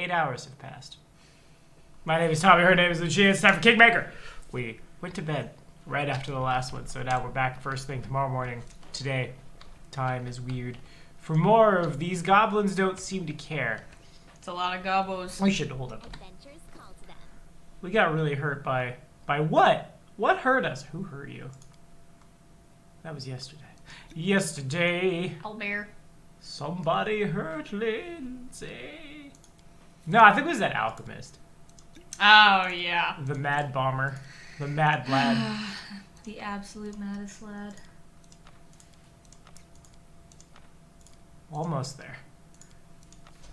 8 hours have passed. My name is Tommy, her name is Lucia, it's time for Kingmaker. We went to bed right after the last one, so now we're back first thing tomorrow morning. Today, time is weird. For more of these goblins don't seem to care. It's a lot of gobos. We should hold up. We got really hurt by what? What hurt us? Who hurt you? That was yesterday. Yesterday. Owlbear. Somebody hurt Lindsay. No, I think it was that alchemist. Oh, yeah. The mad bomber. The mad lad. The absolute maddest lad. Almost there.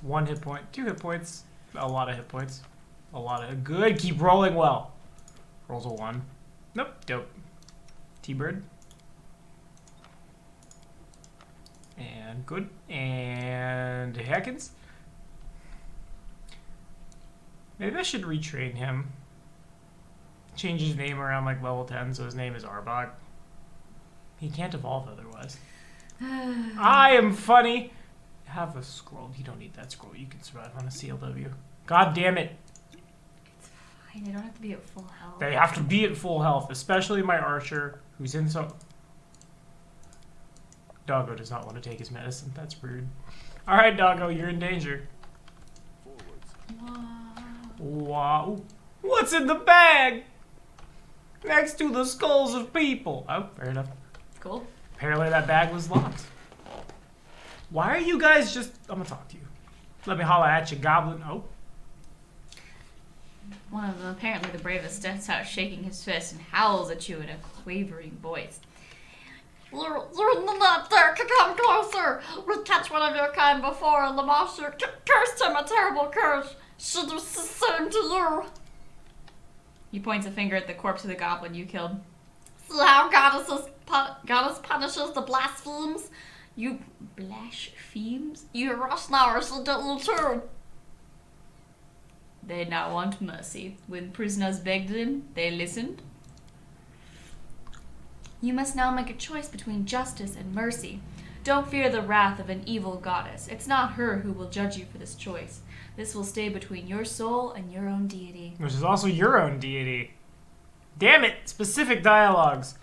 1 hit point, 2 hit points, a lot of hit points. A lot of good. Keep rolling well. Rolls a 1. Nope. Dope. T-Bird. And good. And Heckins. Maybe I should retrain him. Change his name around like level 10 so his name is Arbok. He can't evolve otherwise. I am funny. Have a scroll. You don't need that scroll. You can survive on a CLW. God damn it. It's fine. They don't have to be at full health. They have to be at full health, especially my archer, who's in some... Doggo does not want to take his medicine. That's rude. Alright, Doggo, you're in danger. Wow. What's in the bag? Next to the skulls of people. Oh, fair enough. Cool. Apparently that bag was locked. Why are you guys just... I'm gonna talk to you. Let me holler at you, goblin. Oh. One of them, apparently the bravest, steps out shaking his fist and howls at you in a quavering voice. You're not there. Come closer. We catch one of your kind before, and the monster cursed him a terrible curse. Should do the same to you. He points a finger at the corpse of the goblin you killed. See how goddess punishes the blasphemes? You blasphemes? You rush now, or she'll get you too. They now want mercy. When prisoners begged them, they listened. You must now make a choice between justice and mercy. Don't fear the wrath of an evil goddess. It's not her who will judge you for this choice. This will stay between your soul and your own deity. Which is also your own deity. Damn it! Specific dialogues.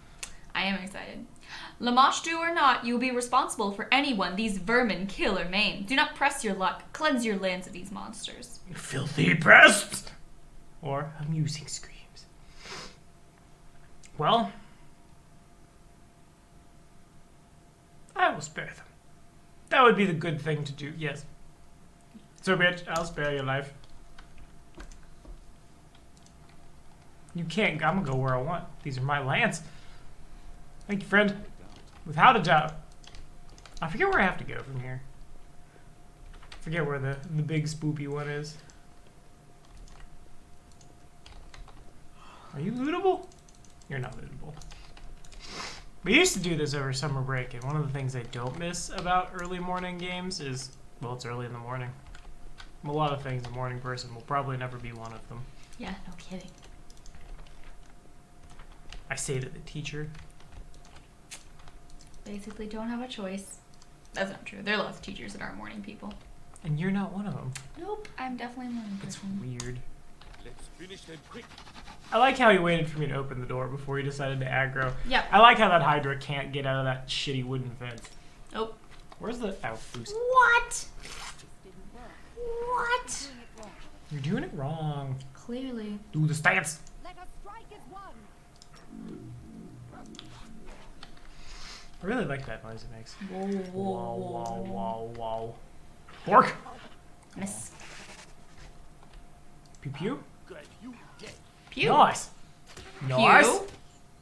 I am excited. Lamashtu or not, you will be responsible for anyone these vermin kill or maim. Do not press your luck. Cleanse your lands of these monsters. Filthy pests! Or amusing screams. Well... I will spare them. That would be the good thing to do, yes. So, bitch, I'll spare your life. You can't. I'm gonna go where I want. These are my lands. Thank you, friend. Without a doubt. I forget where I have to go from here. I forget where the big spoopy one is. Are you lootable? You're not lootable. We used to do this over summer break, and one of the things I don't miss about early morning games is, well, it's early in the morning. I'm a lot of things a morning person will probably never be one of them. Yeah, no kidding. I say to the teacher. Basically don't have a choice. That's not true. There are lots of teachers that aren't morning people. And you're not one of them. Nope, I'm definitely a morning It's person. weird. Let's finish them quick. I like how he waited for me to open the door before he decided to aggro. Yep. I like how that Hydra can't get out of that shitty wooden fence. Nope. Where's the... Oh, boost. What? What? You're doing it wrong. Clearly. Do the stance. Let us strike as one. I really like that noise it makes. Whoa, Wow, whoa, wow, wow, wow. Pork! Miss. Pew pew? Good, you dead. Pew. Nice! Nice! Pew.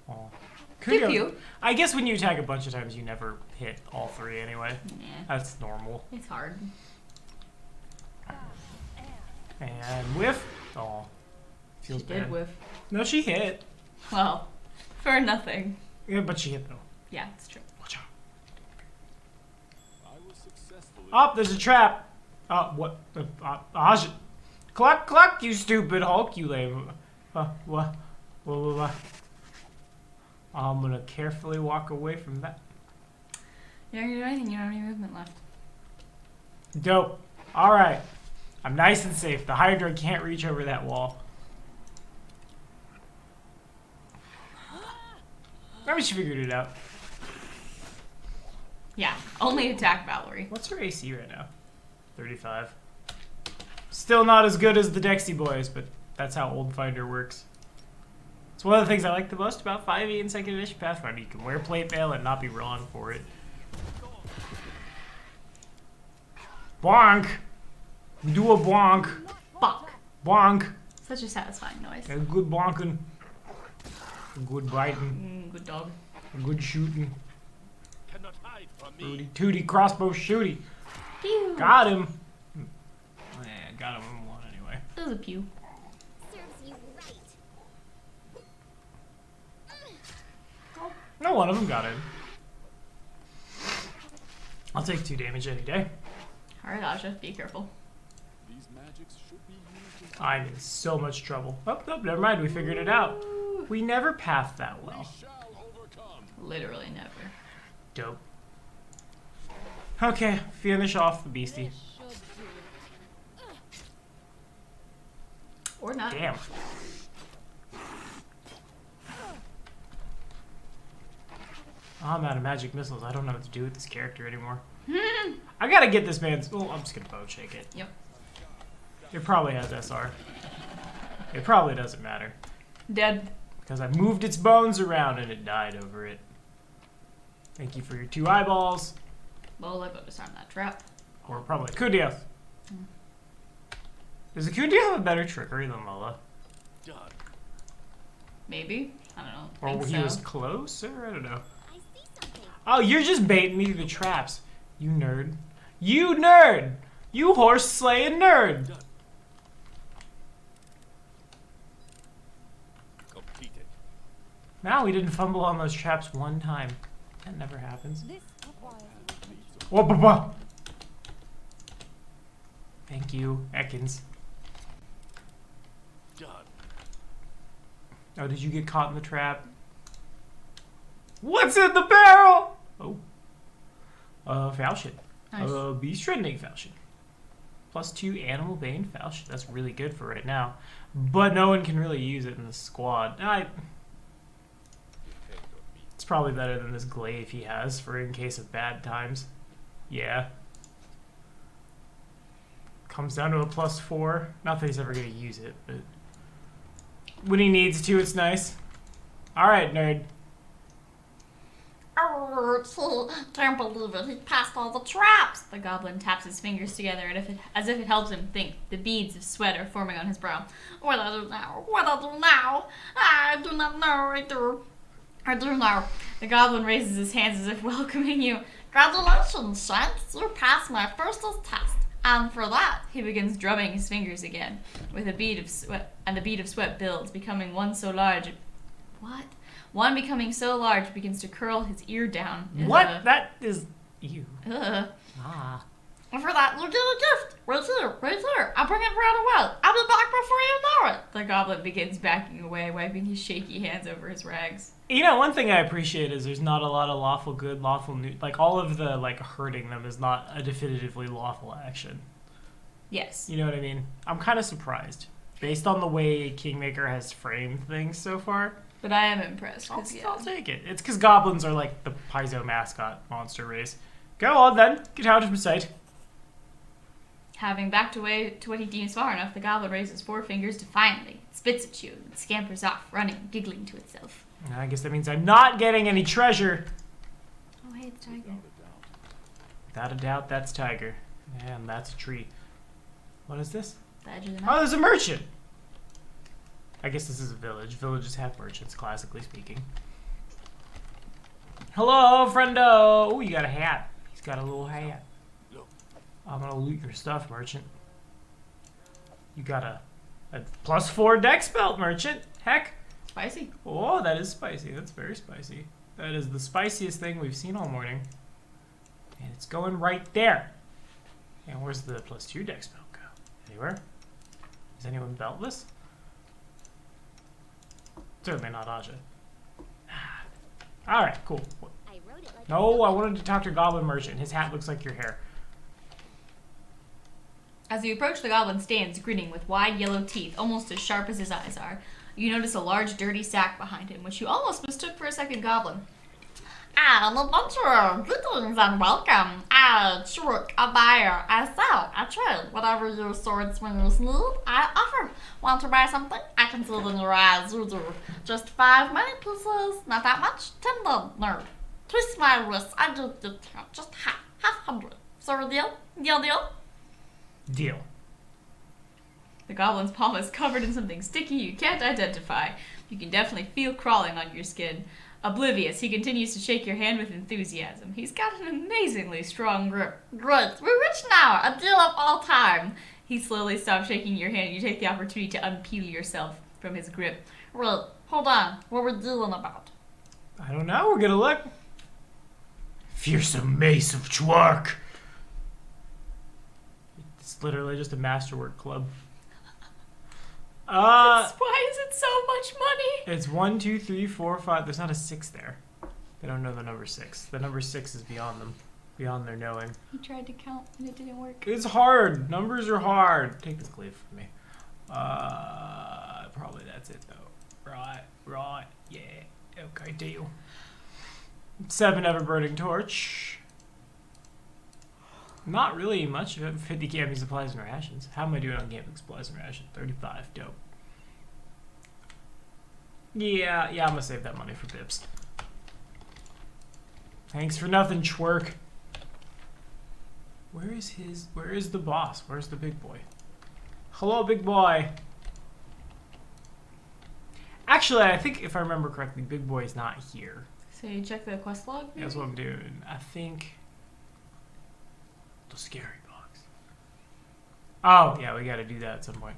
Oh. Pew pew. I guess when you attack a bunch of times, you never hit all three anyway. Yeah. That's normal. It's hard. And whiff. Oh. Feels She bad. did whiff. No, she hit. Well, for nothing. Yeah, but she hit though. Yeah, it's true. Watch out. I was successful. Oh, there's a trap. What? Cluck, cluck, you stupid Hulk, you lame. What? I'm gonna carefully walk away from that. You're not gonna do anything. You don't have any movement left. Dope. Alright. I'm nice and safe. The Hydra can't reach over that wall. Maybe she figured it out. Yeah, only attack Valerie. What's her AC right now? 35. Still not as good as the Dexy boys, but that's how Old Finder works. It's one of the things I like the most about 5e and 2nd edition Pathfinder. You can wear plate mail and not be wrong for it. Bonk! Do a bonk. Bonk. Bonk. Such a satisfying noise. A good bonking. A good biting. Good dog. A good shooting. Cannot hide from me. Tooty tooty crossbow shooty. Pew. Got him. Got him in one anyway. That was a pew. Serves you right. No, one of them got in. I'll take 2 damage any day. Alright, Aja, be careful. These magics should be used in I'm in so much trouble. Oh, never mind. We figured it out. We never pathed that we well. shall overcome. Literally never. Dope. Okay, finish off the beastie. Should do it. Or not. Damn. Oh, I'm out of magic missiles. I don't know what to do with this character anymore. I gotta get this man's... Oh, I'm just gonna bone shake it. Yep. It probably has SR. It probably doesn't matter. Dead. Because I moved its bones around and it died over it. Thank you for your 2 eyeballs. Well, I better disarm that trap. Or probably Kundia. Does Kundia have a better trickery than Lola? Done. Maybe? I don't know. Or Think he so. was closer? I don't know. I see something. Oh, you're just baiting me to the traps. You nerd. You nerd! You horse-slaying nerd! Completed. Now we didn't fumble on those traps one time. That never happens. This requires Whoa, bah, bah. Thank you, Ekans. Done. Oh, did you get caught in the trap? What's in the barrel? Oh. Falchion. Nice. Beast Rending Falchion. +2 Animal Bane Falchion. That's really good for right now. But no one can really use it in the squad. It's probably better than this glaive he has for in case of bad times. Yeah. Comes down to a +4. Not that he's ever going to use it, but when he needs to, it's nice. Alright, nerd. Can't believe it. He passed all the traps. The goblin taps his fingers together as if it helps him think. The beads of sweat are forming on his brow. What do I do now? What do I do now? I do not know. I do know. The goblin raises his hands as if welcoming you. Congratulations, Shanks. You passed my first test. And for that, he begins drumming his fingers again, with a bead of sweat, and the bead of sweat builds, becoming one so large. What? One becoming so large begins to curl his ear down. What? That is you. Ugh. Ah. And for that, you get a gift. Right here. I'll bring it right away. I'll be back before you know it. The goblin begins backing away, wiping his shaky hands over his rags. You know, one thing I appreciate is there's not a lot of lawful good, lawful new. Like, all of the, like, hurting them is not a definitively lawful action. Yes. You know what I mean? I'm kind of surprised. Based on the way Kingmaker has framed things so far. But I am impressed. I'll 'Cause, yeah. take it. It's because goblins are, like, the Paizo mascot monster race. Go on, then. Get out of sight. Having backed away to what he deems far enough, the goblin raises 4 fingers defiantly, spits at you, and scampers off, running, giggling to itself. I guess that means I'm not getting any treasure. Oh, hey, it's Tiger. Without a doubt, that's Tiger. And that's a tree. What is this? The edge of the Oh, map. there's a merchant. I guess this is a village. Villages have merchants, classically speaking. Hello, friendo. Oh, you got a hat. He's got a little hat. I'm gonna loot your stuff, merchant. You got a +4 dex belt, merchant. Heck. Spicy. Oh, that is spicy. That's very spicy. That is the spiciest thing we've seen all morning. And it's going right there. And where's the +2 dex belt go? Anywhere? Is anyone beltless? Certainly not Aja. Alright, cool. I wrote it like No, I wanted to talk to Goblin Merchant. His hat looks like your hair. As you approach, the goblin stands, grinning with wide yellow teeth, almost as sharp as his eyes are. You notice a large, dirty sack behind him, which you almost mistook for a second goblin. An adventurer, greetings and welcome. I trick, a buyer, I sell, I trade, whatever your sword swingers need, I offer. Want to buy something? I can see it in your eyes, you do. Just 5 money pieces, not that much, 10 then, no. Twist my wrist, I do discount, just half 100. So a deal? Deal? Deal. The goblin's palm is covered in something sticky you can't identify. You can definitely feel crawling on your skin. Oblivious, he continues to shake your hand with enthusiasm. He's got an amazingly strong grip. Great, we're rich now, a deal of all time. He slowly stops shaking your hand and you take the opportunity to unpeel yourself from his grip. Wait, hold on, what we're dealing about? I don't know, we're gonna look. Fearsome mace of twerk. It's literally just a masterwork club. Why is it so much money? It's 1, 2, 3, 4, 5. There's not a 6 there. They don't know the number 6. The number 6 is beyond them, beyond their knowing. He tried to count and it didn't work. It's hard. Numbers are hard. Take this glaive from me. Probably that's it though. Right. Yeah. Okay, deal. 7 ever-burning torch. Not really much of it. 50 camping supplies and rations. How am I doing on camping supplies and rations? 35. Dope. Yeah, I'm gonna save that money for Pips. Thanks for nothing, twerk. Where is the boss? Where's the big boy? Hello, big boy. Actually, I think if I remember correctly, big boy is not here. So you check the quest log? Maybe? That's what I'm doing. I think the scary box. Oh, yeah, we gotta do that at some point.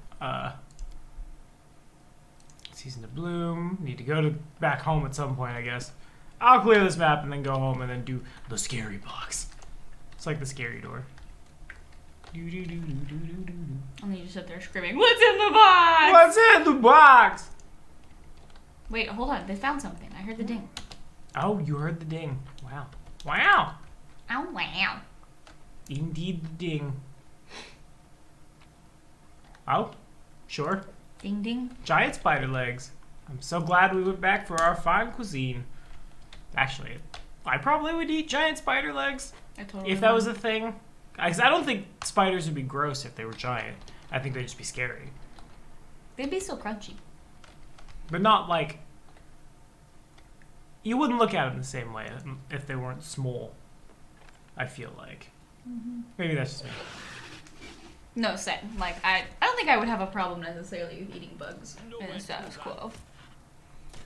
Season to bloom. Need to go back home at some point, I guess. I'll clear this map and then go home and then do the scary box. It's like the scary door. And then you just sit there screaming, "What's in the box? What's in the box?" Wait, hold on. They found something. I heard the ding. Oh, you heard the ding. Wow. Oh, wow. Indeed the ding. Oh, sure. Ding, ding. Giant spider legs. I'm so glad we went back for our fine cuisine. Actually, I probably would eat giant spider legs if that was a thing. I don't think spiders would be gross if they were giant. I think they'd just be scary. They'd be so crunchy. But not like... You wouldn't look at them the same way if they weren't small, I feel like. Mm-hmm. Maybe that's just me. No, same. Like, I don't think I would have a problem necessarily with eating bugs in the status quo.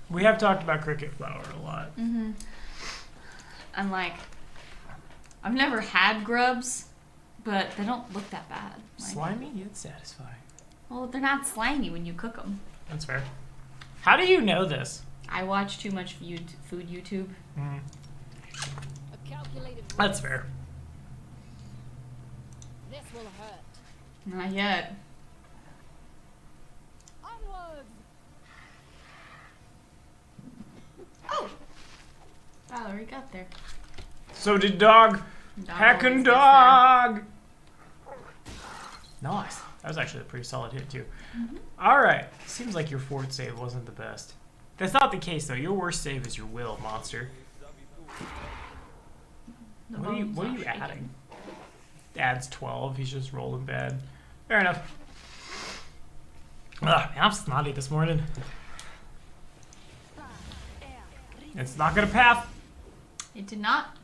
We have talked about cricket flour a lot. Mm-hmm. And, like, I've never had grubs, but they don't look that bad. Like, slimy yet satisfying. Well, they're not slimy when you cook them. That's fair. How do you know this? I watch too much food YouTube. Mm. A calculated That's risk. fair. This will hurt. Not yet. Onwards. Oh! Valerie got there. So did dog. Heckin' dog! Nice. That was actually a pretty solid hit, too. Mm-hmm. Alright. Seems like your fort save wasn't the best. That's not the case, though. Your worst save is your will, monster. What are you adding? Adds 12. He's just rolling bad. Fair enough. Ugh, man, I'm snotty this morning. It's not gonna path. It did not.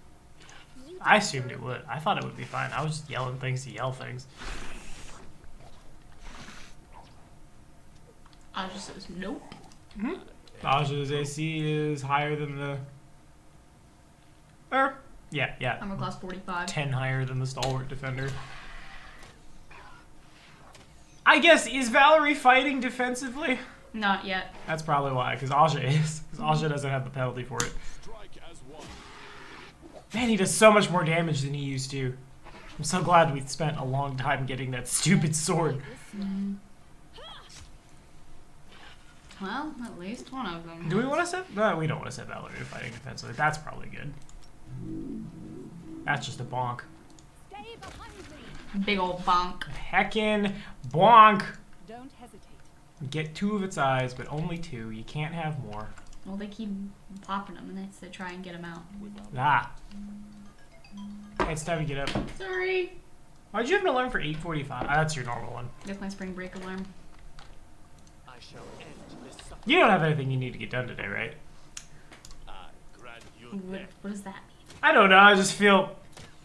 I assumed it would. I thought it would be fine. I was just yelling things to yell things. Aja says nope. Mm-hmm. Aja's AC is higher than the... Yeah. Armor class 45. 10 higher than the stalwart defender. I guess, is Valerie fighting defensively? Not yet. That's probably why, because Aja is. Because Aja doesn't have the penalty for it. Strike as one. Man, he does so much more damage than he used to. I'm so glad we spent a long time getting that stupid sword. Mm. Well, at least one of them. Do we want to set... No, we don't want to set Valerie fighting defensively. That's probably good. That's just a bonk. Stay behind me. Big old bonk. Heckin' bonk. Don't hesitate. Get 2 of its eyes, but only 2. You can't have more. Well, they keep popping them, and that's to try and get them out. Ah. Hey, it's time to get up. Sorry. Why'd you have an alarm for 8:45? Ah, that's your normal one. That's my spring break alarm. I shall end this suffering. You don't have anything you need to get done today, right? I grant you What, death. what does that mean? I don't know. I just feel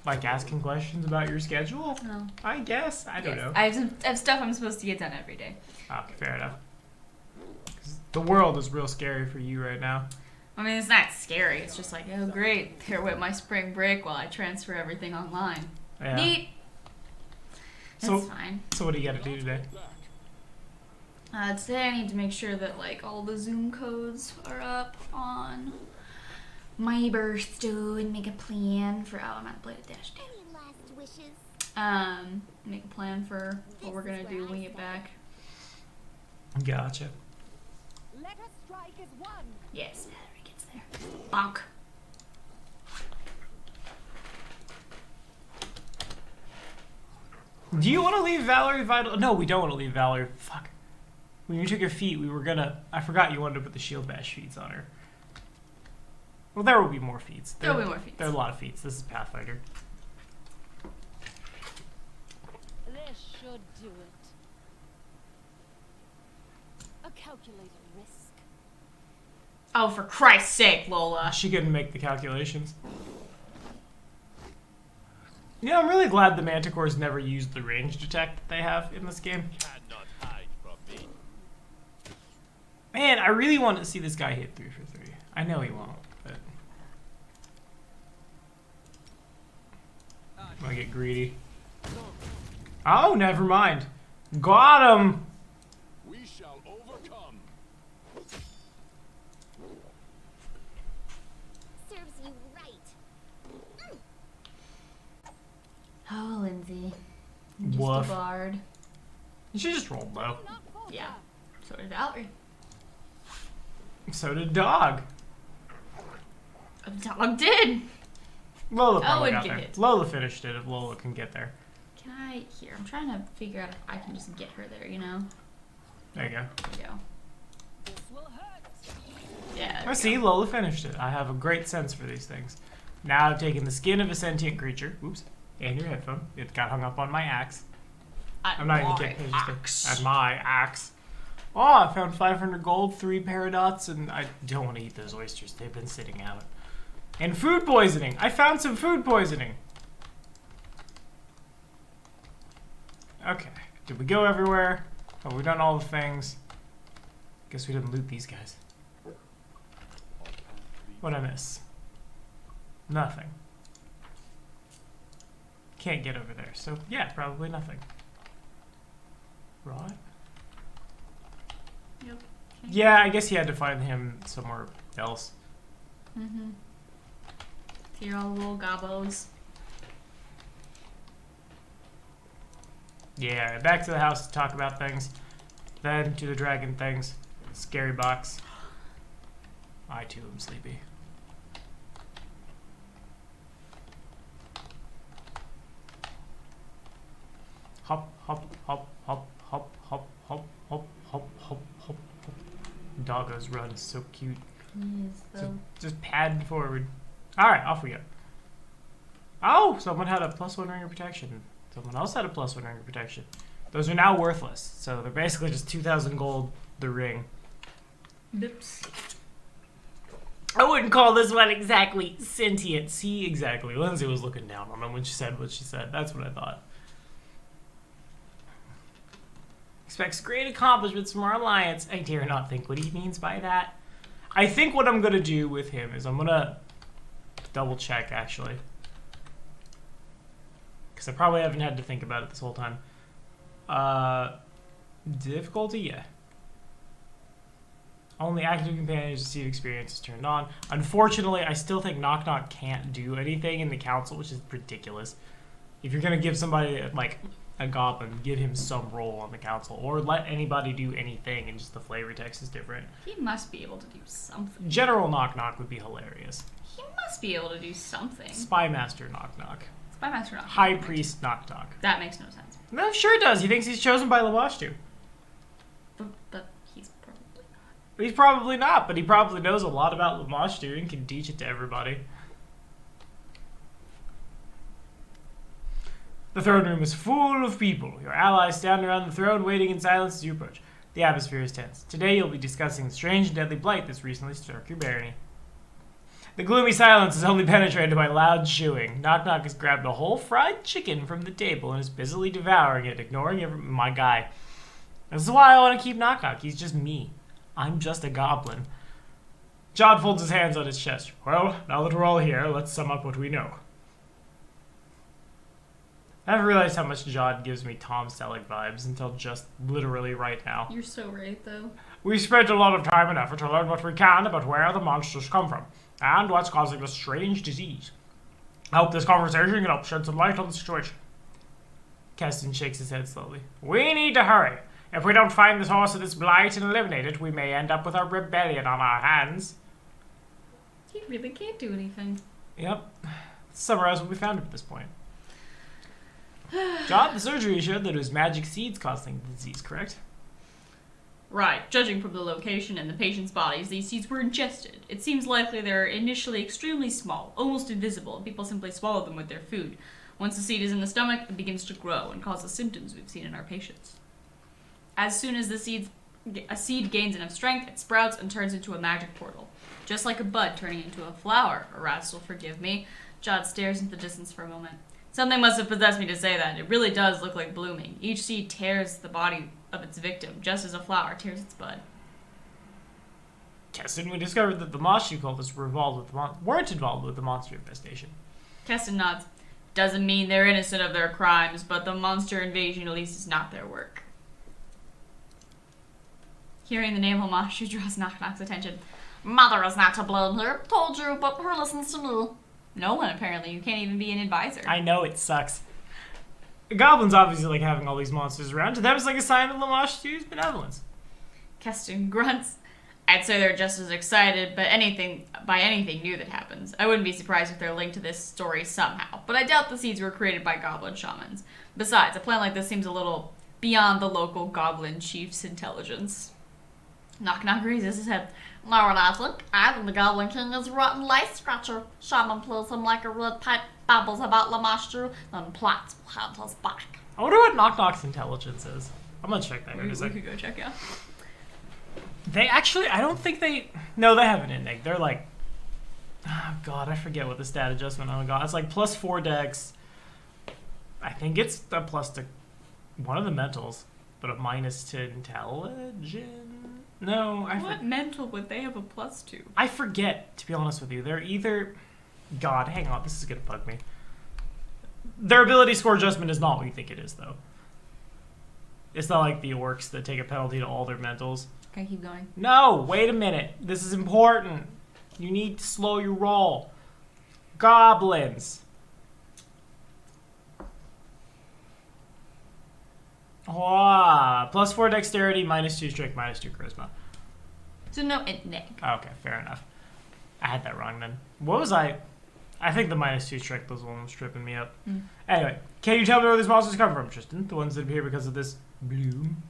like asking questions about your schedule. No. I guess. I don't know. I have stuff I'm supposed to get done every day. Okay, fair enough. 'Cause the world is real scary for you right now. I mean, it's not scary. It's just like, oh, great. Here went my spring break while I transfer everything online. Yeah. Neat. That's So- fine. So what do you got to do today? Today I need to make sure that like all the Zoom codes are up on my birthday and make a plan for. Oh, I'm not playing dash. Any last wishes? Make a plan for what we're gonna do when we get back. Gotcha. Let us strike as one. Yes, Valerie gets there. Bonk. Do you want to leave Valerie vital? No, we don't want to leave Valerie. Fuck. When you took your feet, we were gonna. I forgot you wanted to put the shield bash feats on her. Well, there will be more feats. There'll be more feats. There are a lot of feats. This is Pathfinder. This should do it. A calculated risk. Oh, for Christ's sake, Lola. She couldn't make the calculations. You know, I'm really glad the Manticores never used the range detect that they have in this game. Cannot hide from me. Man, I really want to see this guy hit 3 for 3. I know he won't, but I'm gonna get greedy. Oh, never mind. Got him. We shall overcome. Serves you right. Oh, Lindsay. Just Woof. a bard. She just rolled low. Not falter. Yeah. So did Valerie. So did Dog. The dog did. Lola Oh, probably and got get there. it. Lola finished it if Lola can get there. Can I? Here, I'm trying to figure out if I can just get her there, you know? There you go. There we go. This will hurt. Yeah. there I we see, go. Lola finished it. I have a great sense for these things. Now I've taken the skin of a sentient creature. Oops. And your headphone. It got hung up on my axe. I'm not even kidding. It's just at my axe. Oh, I found 500 gold, 3 paradots, and I don't want to eat those oysters. They've been sitting out. And food poisoning. I found some food poisoning. Okay. Did we go everywhere? Have we done all the things? Guess we didn't loot these guys. What'd I miss? Nothing. Can't get over there. So, yeah, probably nothing. Right? Yep. Yeah, I guess he had to find him somewhere else. Mm-hmm. Here are all the little gobos. Yeah, back to the house to talk about things. Then to the dragon things. Scary box. I too am sleepy. Hop, hop, hop, hop, hop, hop, hop, hop, hop, hop, hop, hop. Doggos run so cute. Yes, So just pad forward. Alright, off we go. Oh, someone had a +1 ring of protection. Someone else had a +1 ring of protection. Those are now worthless. So they're basically just 2,000 gold the ring. Oops. I wouldn't call this one exactly sentient. See, exactly. Lindsay was looking down on him when she said what she said. That's what I thought. Expects great accomplishments from our alliance. I dare not think what he means by that. I think what I'm going to do with him is I'm going to double check, actually. Because I probably haven't had to think about it this whole time. Difficulty? Yeah. Only active companions receive experience is turned on. Unfortunately, I still think Knock Knock can't do anything in the council, which is ridiculous. If you're going to give somebody, like, a goblin, give him some role on the council. Or let anybody do anything, and just the flavor text is different. He must be able to do something. General Knock Knock would be hilarious. He must be able to do something. Spy Master Knock Knock. by Master Knock. High Priest Knock Knock. That makes no sense. No, sure does. He thinks he's chosen by Lamashtu. But he's probably not. He's probably not, but he probably knows a lot about Lamashtu and can teach it to everybody. The throne room is full of people. Your allies stand around the throne waiting in silence as you approach. The atmosphere is tense. Today you'll be discussing the strange and deadly blight that's recently struck your barony. The gloomy silence is only penetrated by loud chewing. Knock Knock has grabbed a whole fried chicken from the table and is busily devouring it, ignoring my guy. This is why I want to keep Knock Knock. He's just me. I'm just a goblin. John folds his hands on his chest. Well, now that we're all here, let's sum up what we know. I haven't realized how much John gives me Tom Selleck vibes until just literally right now. You're so right, though. We've spent a lot of time and effort to learn what we can about where the monsters come from and what's causing this strange disease. I hope this conversation can help shed some light on the situation. Keston shakes his head slowly. We need to hurry. If we don't find the source of this blight and eliminate it, we may end up with a rebellion on our hands. He really can't do anything. Yep. Let's summarize what we found at this point. John, the surgery showed that it was magic seeds causing the disease, correct? Right. Judging from the location and the patient's bodies, these seeds were ingested. It seems likely they're initially extremely small, almost invisible, and people simply swallow them with their food. Once the seed is in the stomach, it begins to grow and causes symptoms we've seen in our patients. As soon as a seed gains enough strength, it sprouts and turns into a magic portal. Just like a bud turning into a flower. Aras will forgive me. Jod stares into the distance for a moment. Something must have possessed me to say that. It really does look like blooming. Each seed tears the body of its victim, just as a flower tears its bud. Keston, we discovered that the Lamashtu cultists weren't involved with the monster infestation. Keston nods. Doesn't mean they're innocent of their crimes, but the monster invasion at least is not their work. Hearing the name Lamashtu draws Knock Knock's attention. Mother is not to blame here. Told you, but her listens to me. No one, apparently. You can't even be an advisor. I know, it sucks. Goblins obviously like having all these monsters around. To them, it's like a sign of Lamashtu's benevolence. Keston grunts. I'd say they're just as excited by anything new that happens. I wouldn't be surprised if they're linked to this story somehow, but I doubt the seeds were created by goblin shamans. Besides, a plan like this seems a little beyond the local goblin chief's intelligence. Knock Knock raises his head. No, what I think the Goblin King is a rotten lice scratcher. Shaman plays him like a red pipe, babbles about Lamashtu, then plots behind his back. I wonder what Knock Knock's intelligence is. I'm gonna check that in a We second. could go check out. They actually, I don't think they... No, they have an index. They're like... Oh, God, I forget what the stat adjustment on the god. It's like +4 dex. I think it's a plus to one of the mentals, but a minus to intelligence. No, What mental would they have a +2? I forget, to be honest with you. They're either... God, hang on. This is going to bug me. Their ability score adjustment is not what you think it is, though. It's not like the orcs that take a penalty to all their mentals. Okay, keep going. No, wait a minute. This is important. You need to slow your roll. Goblins. +4 dexterity, -2 strength, -2 charisma. So no int neg. Okay, fair enough. I had that wrong then. What was I? I think the -2 strength was the one that was tripping me up. Anyway, can you tell me where these monsters come from, Tristan? The ones that appear because of this bloom?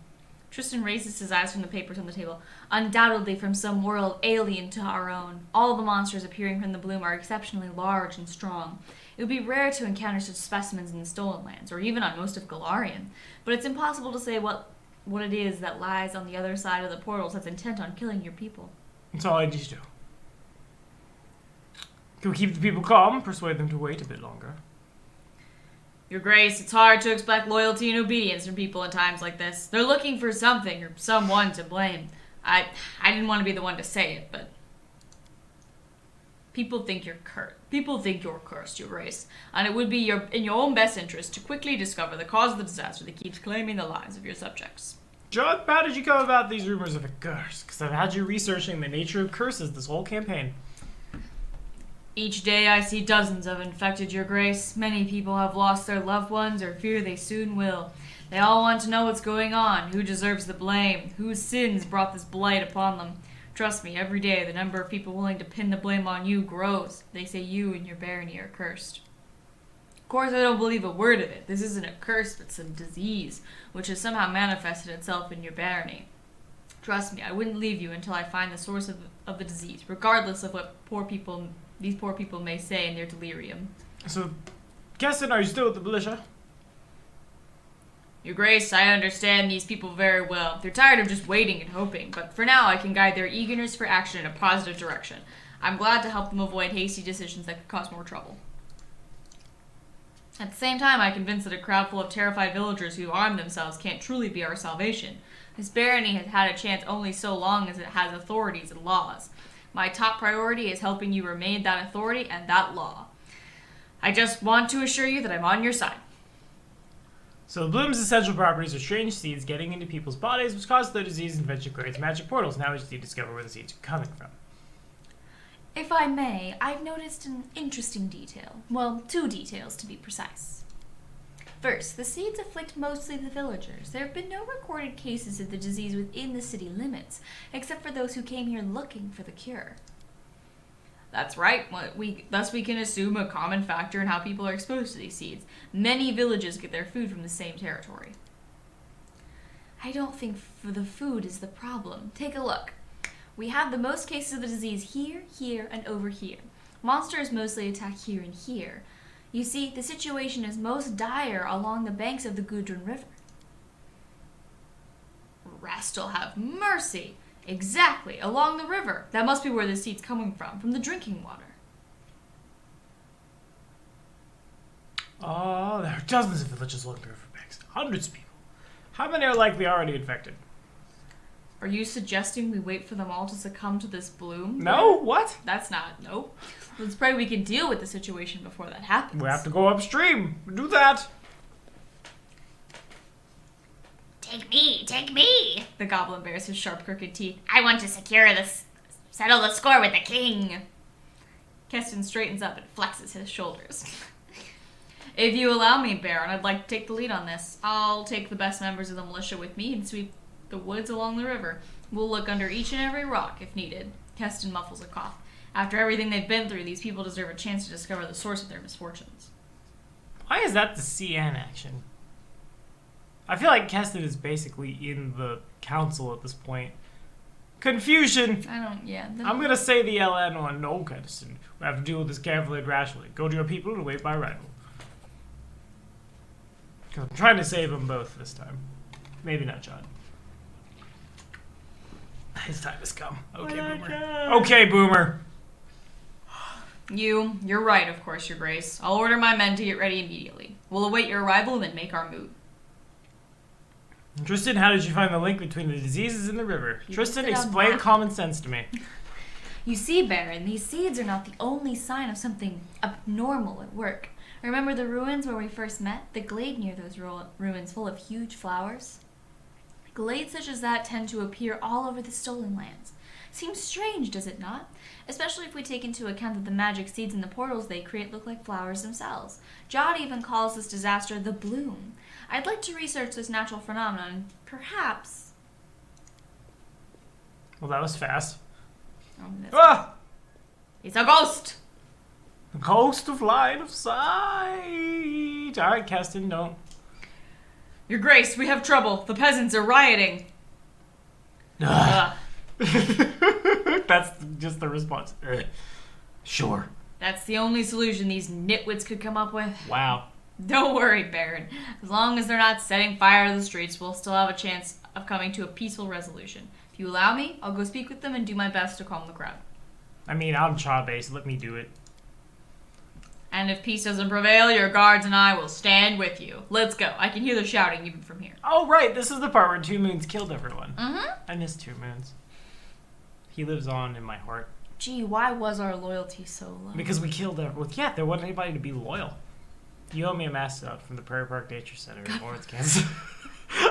Tristan raises his eyes from the papers on the table. Undoubtedly from some world alien to our own. All the monsters appearing from the bloom are exceptionally large and strong. It would be rare to encounter such specimens in the Stolen Lands, or even on most of Golarion. But it's impossible to say what it is that lies on the other side of the portals that's intent on killing your people. That's all I need to do. Can we keep the people calm? Persuade them to wait a bit longer. Your Grace, it's hard to expect loyalty and obedience from people in times like this. They're looking for something or someone to blame. I didn't want to be the one to say it, but people think you're cursed. People think you're cursed, Your Grace, and it would be in your own best interest to quickly discover the cause of the disaster that keeps claiming the lives of your subjects. John, how did you come about these rumors of a curse? Because I've had you researching the nature of curses this whole campaign. Each day I see dozens of infected, Your Grace. Many people have lost their loved ones or fear they soon will. They all want to know what's going on, who deserves the blame, whose sins brought this blight upon them. Trust me, every day the number of people willing to pin the blame on you grows. They say you and your barony are cursed. course, I don't believe a word of it. This isn't a curse, but some disease, which has somehow manifested itself in your barony. Trust me, I wouldn't leave you until I find the source of the disease, regardless of what these poor people may say in their delirium. So, Keston, are you still with the militia? Your Grace, I understand these people very well. They're tired of just waiting and hoping, but for now I can guide their eagerness for action in a positive direction. I'm glad to help them avoid hasty decisions that could cause more trouble. At the same time, I'm convinced that a crowd full of terrified villagers who arm themselves can't truly be our salvation. This barony has had a chance only so long as it has authorities and laws. My top priority is helping you remain that authority and that law. I just want to assure you that I'm on your side. So the bloom's essential properties are strange seeds getting into people's bodies, which cause their disease and eventually creates magic portals. Now we just need to discover where the seeds are coming from. If I may, I've noticed an interesting detail. Well, 2 details to be precise. First, the seeds afflict mostly the villagers. There have been no recorded cases of the disease within the city limits, except for those who came here looking for the cure. That's right. Thus we can assume a common factor in how people are exposed to these seeds. Many villages get their food from the same territory. I don't think the food is the problem. Take a look. We have the most cases of the disease here, here, and over here. Monsters mostly attack here and here. You see, the situation is most dire along the banks of the Gudrun River. Rastal have mercy! Exactly, along the river. That must be where the seed's coming from the drinking water. Oh, there are dozens of villages along the river banks. Hundreds of people. How many are likely already infected? Are you suggesting we wait for them all to succumb to this bloom? No? What? That's not, nope. Let's pray we can deal with the situation before that happens. We have to go upstream. Do that. Take me! The goblin bares his sharp, crooked teeth. I want to settle the score with the king. Keston straightens up and flexes his shoulders. If you allow me, Baron, I'd like to take the lead on this. I'll take the best members of the militia with me and sweep the woods along the river. We'll look under each and every rock if needed. Keston muffles a cough. After everything they've been through, these people deserve a chance to discover the source of their misfortunes. Why is that the CN action? I feel like Keston is basically in the council at this point. Confusion! I'm gonna say the LN one. No, Keston. We have to deal with this carefully and rationally. Go to your people and await my arrival. Because I'm trying to save them both this time. Maybe not John. His time has come. Okay, Boomer. Okay, Boomer. You're right, of course, Your Grace. I'll order my men to get ready immediately. We'll await your arrival and then make our move. Tristan, how did you find the link between the diseases and the river? Tristan, explain common sense to me. You see, Baron, these seeds are not the only sign of something abnormal at work. Remember the ruins where we first met? The glade near those ruins full of huge flowers? Glades such as that tend to appear all over the stolen lands. Seems strange, does it not? Especially if we take into account that the magic seeds in the portals they create look like flowers themselves. Jod even calls this disaster the bloom. I'd like to research this natural phenomenon. Perhaps... Well, that was fast. Ah! It's a ghost! A ghost of line of sight! Alright, Keston, don't. Your Grace, we have trouble. The peasants are rioting. That's just the response. Sure. That's the only solution these nitwits could come up with. Wow. Don't worry, Baron. As long as they're not setting fire to the streets, we'll still have a chance of coming to a peaceful resolution. If you allow me, I'll go speak with them and do my best to calm the crowd. I mean, I'm Cha-based. Let me do it. And if peace doesn't prevail, your guards and I will stand with you. Let's go. I can hear the shouting even from here. Oh, right. This is the part where Two Moons killed everyone. Mm-hmm. I miss Two Moons. He lives on in my heart. Gee, why was our loyalty so low? Because we killed everyone. Yeah, there wasn't anybody to be loyal. You owe me a mascot from the Prairie Park Nature Center in Lawrence, Kansas.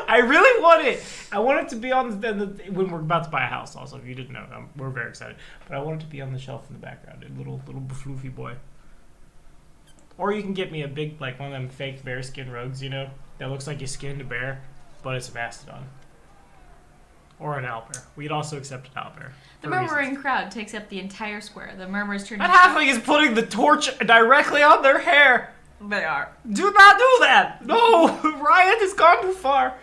I really want it. I want it to be on when we're about to buy a house. Also, if you didn't know, we're very excited. But I want it to be on the shelf in the background, a little floofy boy. Or you can get me a big, like one of them fake bear skin rugs, you know, that looks like you skinned a bear, but it's a mastodon. Or an owlbear. We'd also accept an owlbear. The murmuring crowd takes up the entire square. The murmurs turn. That halfling is putting the torch directly on their hair. They are. Do not do that! No! Riot has gone too far!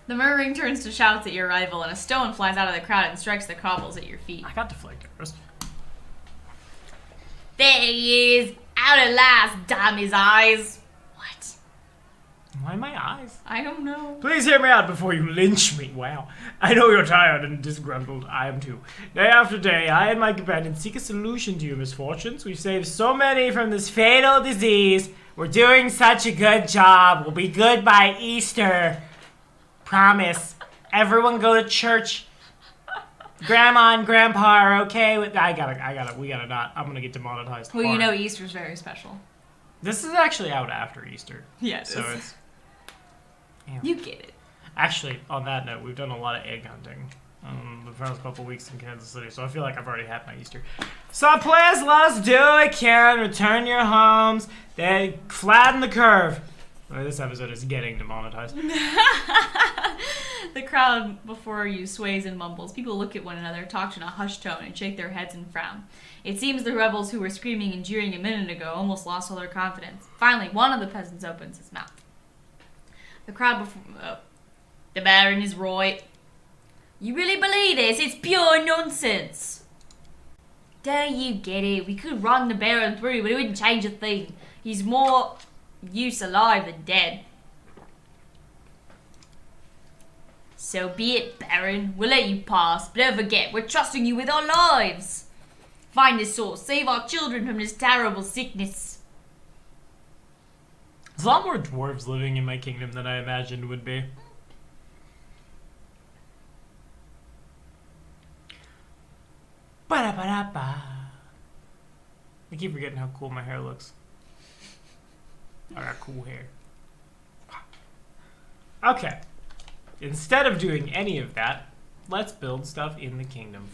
The murmuring turns to shouts at your arrival, and a stone flies out of the crowd and strikes the cobbles at your feet. I got deflect arrows. There he is. Out at last, damn his eyes. What? Why my eyes? I don't know. Please hear me out before you lynch me. Wow. I know you're tired and disgruntled. I am too. Day after day, I and my companions seek a solution to your misfortunes. We've saved so many from this fatal disease. We're doing such a good job. We'll be good by Easter. Promise. Everyone go to church. Grandma and Grandpa are okay with... we gotta not. I'm gonna get demonetized. Well, you hard. know Easter's very special. This is actually out after Easter. Yeah, it So is. it's... You get it. Actually, on that note, we've done a lot of egg hunting the first couple weeks in Kansas City, so I feel like I've already had my Easter. So please let us do what we can. Return your homes. They flatten the curve. Well, this episode is getting demonetized. The crowd before you sways and mumbles. People look at one another, talk in a hushed tone, and shake their heads and frown. It seems the rebels who were screaming and jeering a minute ago almost lost all their confidence. Finally, one of the peasants opens his mouth. The crowd before... The Baron is right. You really believe this? It's pure nonsense. Don't you get it? We could run the Baron through, but it wouldn't change a thing. He's more use alive than dead. So be it, Baron. We'll let you pass, but don't forget, we're trusting you with our lives. Find this source. Save our children from this terrible sickness. There's a lot more dwarves living in my kingdom than I imagined would be. Ba-da-ba-da-ba. I keep forgetting how cool my hair looks. I got cool hair. Okay. Instead of doing any of that, let's build stuff in the kingdom.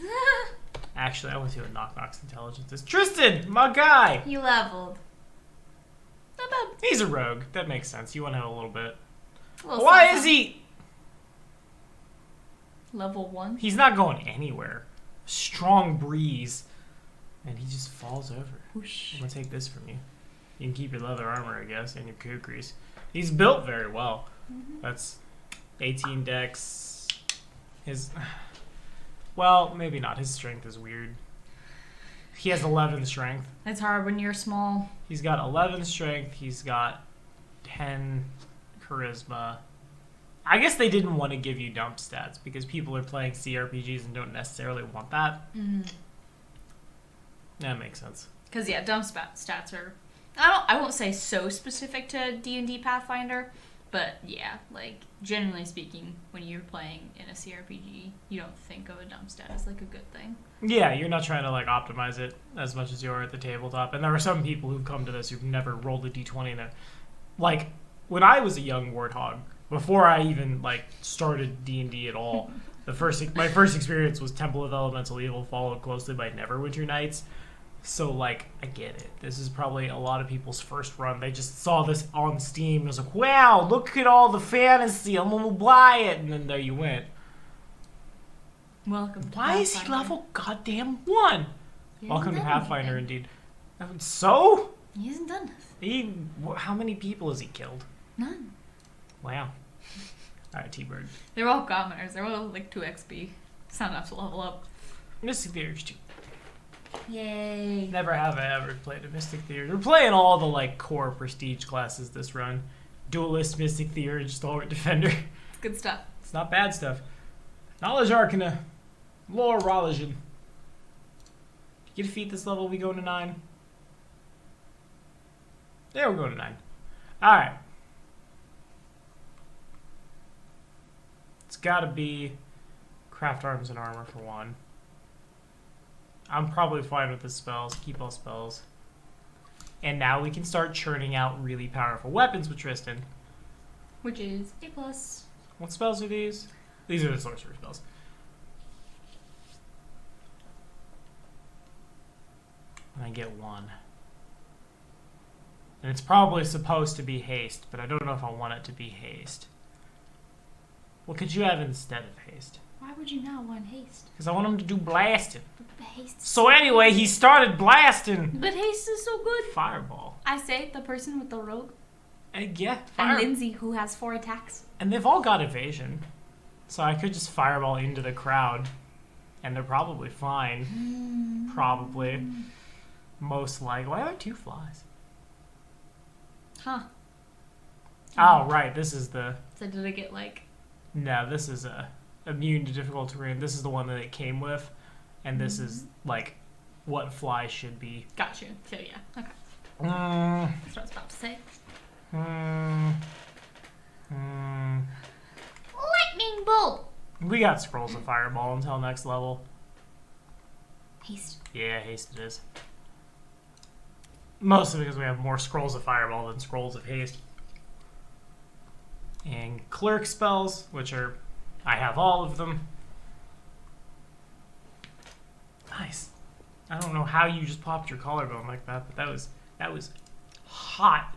Actually, I want to see what Knock Knock's intelligence is. Tristan, my guy! You leveled. Not bad. He's a rogue. That makes sense. You want to have a little bit. Well, Why something. is he... Level 1? He's not going anywhere. Strong breeze. And he just falls over. Whoosh. I'm going to take this from you. You can keep your leather armor, I guess, and your kukris. He's built very well. That's 18 dex. His... Well, maybe not. His strength is weird. He has 11 strength. It's hard when you're small. He's got 11 strength. He's got 10 charisma. I guess they didn't want to give you dump stats because people are playing CRPGs and don't necessarily want that. Mm-hmm. That makes sense. Because, yeah, dump stats are... I won't say so specific to D&D Pathfinder, but, yeah, like, generally speaking, when you're playing in a CRPG, you don't think of a dump stat as, like, a good thing. Yeah, you're not trying to, like, optimize it as much as you are at the tabletop. And there are some people who've come to this who've never rolled a d20 in it. Like, when I was a young warthog, before I even, like, started D&D at all, my first experience was Temple of Elemental Evil, followed closely by Neverwinter Nights. So, like, I get it. This is probably a lot of people's first run. They just saw this on Steam and was like, wow, look at all the fantasy. I'm going to buy it. And then there you went. Welcome to Why is he Pathfinder. level goddamn 1? He Welcome to hasn't done Pathfinder, anything. indeed. So? He hasn't done nothing. How many people has he killed? None. Wow. Alright, T-Bird. They're all commoners. They're all, like, 2 XP. It's not enough to level up. Mystic Theater's 2. Yay. Never have I ever played a Mystic Theater. We're playing all the, like, core prestige classes this run. Duelist, Mystic Theater, Stalwart Defender. It's good stuff. It's not bad stuff. Knowledge Arcana. Lore Religion. You defeat this level, we go to 9. Yeah, we're going to 9. Alright. It's gotta be craft arms and armor for 1. I'm probably fine with the spells. Keep all spells. And now we can start churning out really powerful weapons with Tristan. Which is A+. What spells are these? These are the sorcerer spells. And I get 1. And it's probably supposed to be haste, but I don't know if I want it to be haste. What could you have instead of haste? Why would you not want haste? Because I want him to do blasting. But haste. So anyway, he started blasting. But haste is so good. Fireball. I say the person with the rogue Yeah, And fire. Lindsay, who has 4 attacks. And they've all got evasion. So I could just fireball into the crowd. And they're probably fine. Probably. Most likely. Why are there 2 flies? Huh. Oh, right. This is the... So did it get like... No, this is immune to difficult terrain. This is the one that it came with. And this is, like, what flies should be. Got you. So yeah. Okay. Mm, That's what I was about to say. Lightning bolt. We got scrolls of fireball until next level. Haste. Yeah, haste it is. Mostly because we have more scrolls of fireball than scrolls of haste. And cleric spells, which are... I have all of them. Nice. I don't know how you just popped your collarbone like that, but that was hot.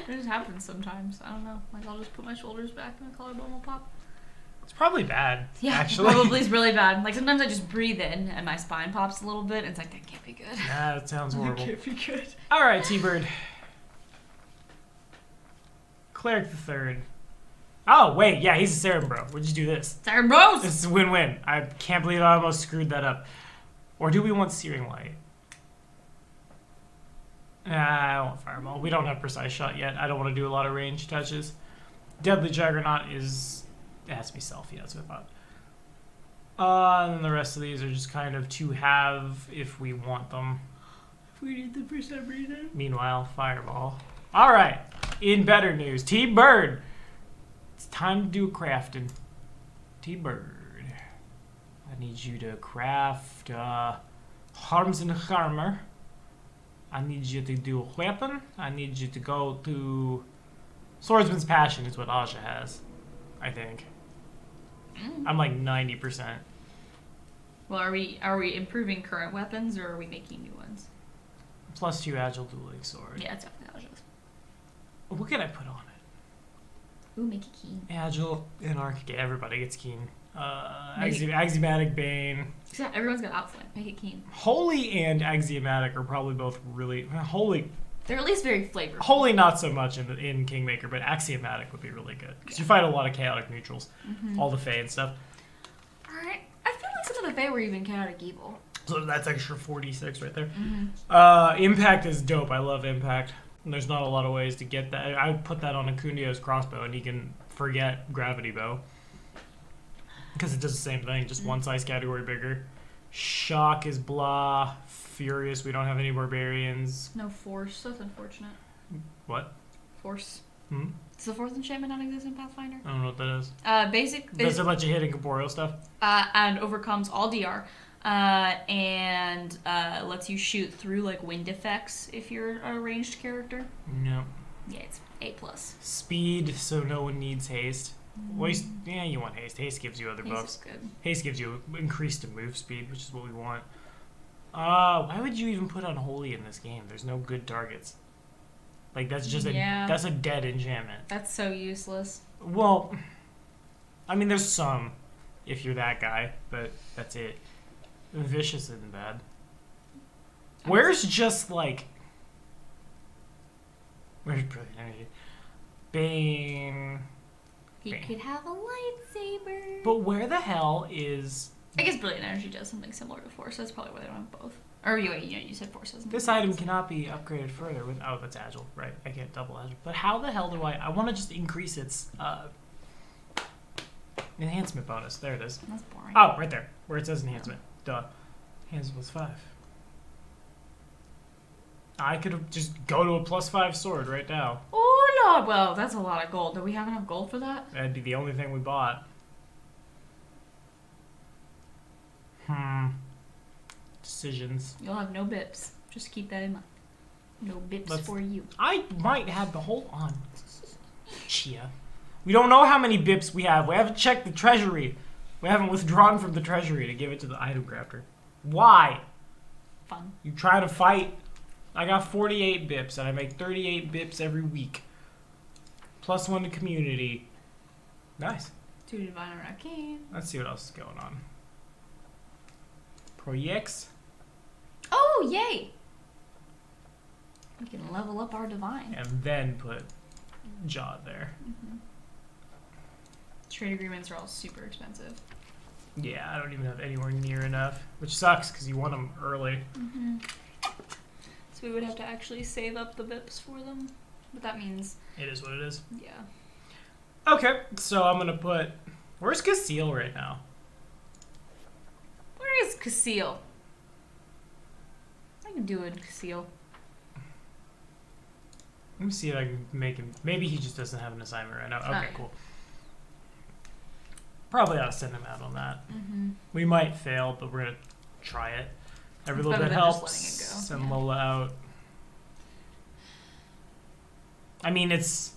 It just happens sometimes. I don't know. Like I'll just put my shoulders back and my collarbone will pop. It's probably bad, Yeah, actually. probably is really bad. Like sometimes I just breathe in and my spine pops a little bit. And it's like that can't be good. Nah, that sounds horrible. That can't be good. All right, T-Bird. Cleric the Third. Oh, wait. Yeah, he's a Serum Bro. We'll just do this. Siren Bros. This is a win-win. I can't believe I almost screwed that up. Or do we want Searing Light? Nah, I want Fireball. We don't have Precise Shot yet. I don't want to do a lot of range touches. Deadly Juggernaut is... It has to be Selfie. That's what I thought. And then the rest of these are just kind of to have if we want them. If we need them for some reason. Meanwhile, Fireball. All right. In better news, T-Bird. It's time to do crafting. T-Bird. I need you to craft harms and armor. I need you to do a weapon. I need you to go to Swordsman's Passion is what Aja has, I think. I'm like 90%. Well, are we improving current weapons or are we making new ones? +2 agile dueling sword. Yeah, it's definitely Aja's. What can I put on it? Ooh, make it keen. Agile, Anarchic, everybody gets keen. Maybe. Axiomatic Bane. Yeah, everyone's got outfit. Make it keen. Holy and Axiomatic are probably both really... Holy They're at least very flavorful. Holy not so much in Kingmaker, but Axiomatic would be really good. Because you fight a lot of chaotic neutrals. All the Fae and stuff. Alright. I feel like some of the Fae were even chaotic evil. So that's extra 46 right there. Impact is dope. I love Impact. And there's not a lot of ways to get that. I would put that on Acundio's crossbow and he can forget Gravity Bow. Because it does the same thing, just one size category bigger. Shock is blah. Furious, we don't have any barbarians. No force. That's unfortunate. What? Force. Hmm? Does the fourth enchantment not exist in Pathfinder? I don't know what that is. Basic. Does it let you hit incorporeal stuff? And overcomes all DR. And lets you shoot through like wind effects if you're a ranged character. No. Yeah, it's A+. Speed, so no one needs haste. Waste, yeah, you want haste. Haste gives you other Haste buffs. is good. Haste gives you increased move speed, which is what we want. Why would you even put Unholy in this game? There's no good targets. Like that's just that's a dead enchantment. That's so useless. Well, I mean, there's some if you're that guy, but that's it. Vicious isn't bad. Where's just like where's Brilliant Energy? Bane. He could have a lightsaber. But where the hell is... I guess Brilliant Energy does something similar to Force. That's probably why they don't have both. Or you said Force doesn't. This item cannot be upgraded further with... Oh, that's Agile, right. I can't double Agile. But how the hell do I want to just increase its enhancement bonus. There it is. That's boring. Oh, right there. Where it says enhancement. Duh. Enhancement +5. I could just go to a +5 sword right now. Oh, Lord. Well, that's a lot of gold. Do we have enough gold for that? That'd be the only thing we bought. Decisions. You'll have no bips. Just keep that in mind. No bips for you. I might have the... Hold on. Chia. We don't know how many bips we have. We haven't checked the treasury. We haven't withdrawn from the treasury to give it to the item crafter. Why? Fun. You try to fight... I got 48 bips, and I make 38 bips every week. +1 to community. Nice. 2 to Divine or Arcane. Let's see what else is going on. Projects. Oh, yay! We can level up our divine. and then put Jaw there. Trade agreements are all super expensive. Yeah, I don't even have anywhere near enough, which sucks because you want them early. So we would have to actually save up the VIPs for them. But that means, It is what it is. yeah. Okay, so I'm gonna put. Where's Casil right now? Where is Casil? I can do it, Casil. Let me see if I can make him. Maybe he just doesn't have an assignment right now. Okay, Alright. cool. Probably ought to send him out on that. Mm-hmm. We might fail, but we're gonna try it. Every It's little better bit than just helps. letting it go, Send yeah. Lola out. I mean, it's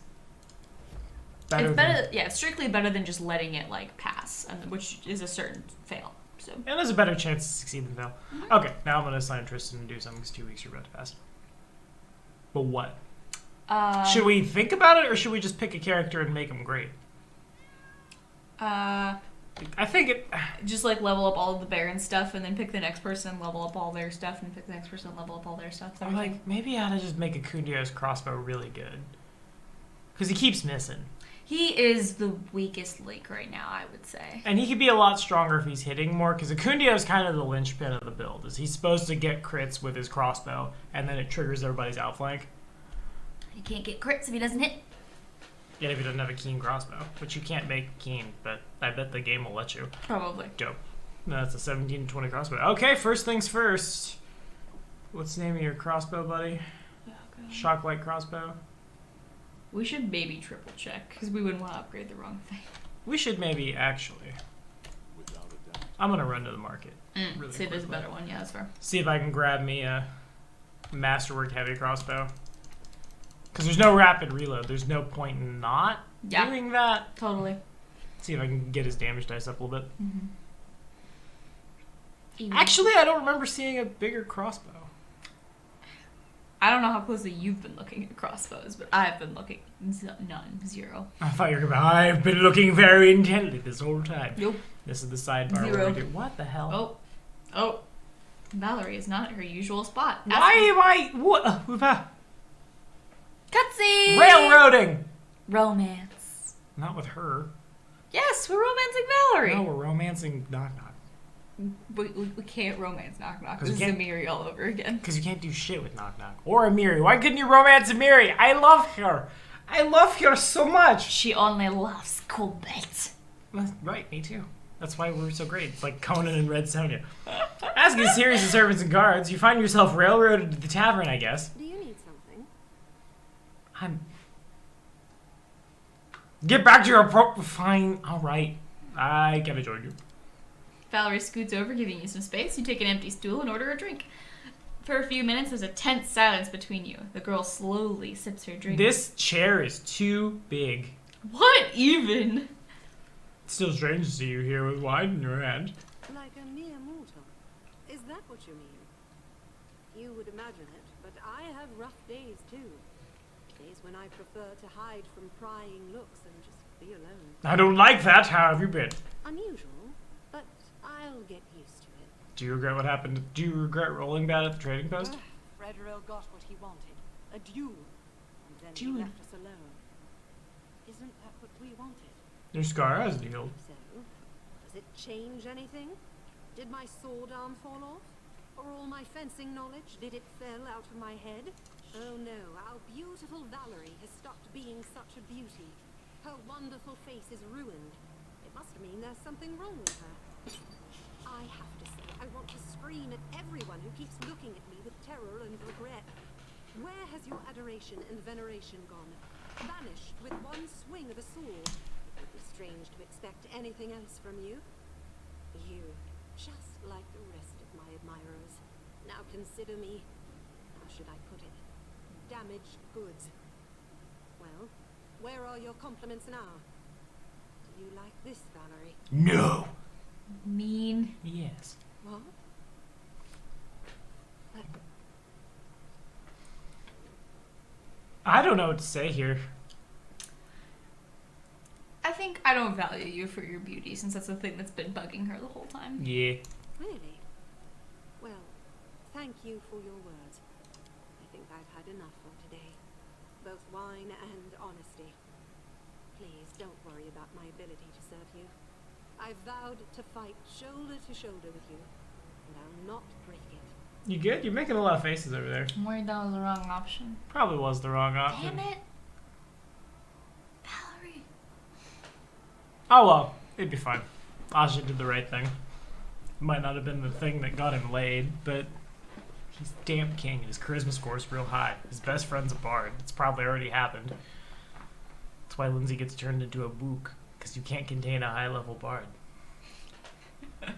better. It's than, better, yeah, it's strictly better than just letting it, like, pass, and which is a certain fail, so. and there's a better chance to succeed than fail. Okay, now I'm gonna assign Tristan and do something because 2 weeks are about to pass. But what? Should we think about it, or should we just pick a character and make him great? I think it. Just, like, level up all of the Baron stuff, and then pick the next person, level up all their stuff, and pick the next person, level up all their stuff. I'm like, maybe I ought to just make Acundio's crossbow really good. Because he keeps missing. He is the weakest link right now, I would say. And he could be a lot stronger if he's hitting more, because Acundio's kind of the linchpin of the build. Is he's supposed to get crits with his crossbow, and then it triggers everybody's outflank. He can't get crits if he doesn't hit. Yeah, if he doesn't have a keen crossbow. Which you can't make keen, but I bet the game will let you. Probably. Dope. No, that's a 17 to 20 crossbow. Okay, first things first. What's the name of your crossbow, buddy? Shocklight crossbow. We should maybe triple check, because we wouldn't want to upgrade the wrong thing. We should maybe actually. Without a doubt. I'm gonna run to the market. Really See if there's a quickly. better one. Yeah, that's fair. See if I can grab me a masterwork heavy crossbow. Because there's no rapid reload. There's no point in not Yeah. doing that. Totally. See if I can get his damage dice up a little bit. Even- Actually, I don't remember seeing a bigger crossbow. I don't know how closely you've been looking at crossbows, but I've been looking none, 0. I thought you were going to I've been looking very intently this whole time. Nope. This is the sidebar 0. where we do. What the hell? Oh. Valerie is not at her usual spot. Why am I. What? Cutscene! Railroading! Romance. Not with her. Yes, we're romancing Valerie. No, we're romancing Knock Knock. We can't romance Knock Knock. 'Cause This we is can't- Amiri all over again. Because you can't do shit with Knock Knock. Or Amiri. Why couldn't you romance Amiri? I love her. I love her so much. She only loves Colbert. Right, me too. That's why we're so great. It's like Conan and Red Sonja. Asking a series of servants and guards, you find yourself railroaded to the tavern, I guess. Do you need something? Get back to your fine. All right. I gotta join you. Valerie scoots over, giving you some space. You take an empty stool and order a drink. For a few minutes, there's a tense silence between you. The girl slowly sips her drink. This chair is too big. What even? It's still strange to see you here with wine in your hand. Like a mere mortal. Is that what you mean? You would imagine it, but I have rough days too. Days when I prefer to hide from prying looks and just be alone. I don't like that. How have you been? Unusual, but I'll get used to it. Do you regret what happened? Do you regret rolling bad at the trading post? Frederill got what he wanted. A duel. And then Duel. he left us alone. Isn't that what we wanted? Your scar has healed. So, does it change anything? Did my sword arm fall off? Or all my fencing knowledge? Did it fell out of my head? Oh no, our beautiful Valerie has stopped being such a beauty. Her wonderful face is ruined. It must mean there's something wrong with her. I have to say, I want to scream at everyone who keeps looking at me with terror and regret. Where has your adoration and veneration gone? Vanished with one swing of a sword. It would be strange to expect anything else from you. You, just like the rest of my admirers. Now consider me, how should I put it, damaged goods. Well, where are your compliments now? Do you like this, Valerie? No. Mean. Yes. What? I don't know what to say here. I think I don't value you for your beauty, since that's the thing that's been bugging her the whole time. Yeah. Really? Well, thank you for your words. I think I've had enough for today. Both wine and honesty. Please don't worry about my ability to serve you. I've vowed to fight shoulder to shoulder with you, and I'll not break it. You good? You're making a lot of faces over there. I'm worried that was the wrong option. Probably was the wrong option. Damn it. Valerie. Oh well, it'd be fine. Aja did the right thing. Might not have been the thing that got him laid, but he's damn king and his charisma score is real high. His best friend's a bard. It's probably already happened. That's why Lindsay gets turned into a book, because you can't contain a high-level bard. I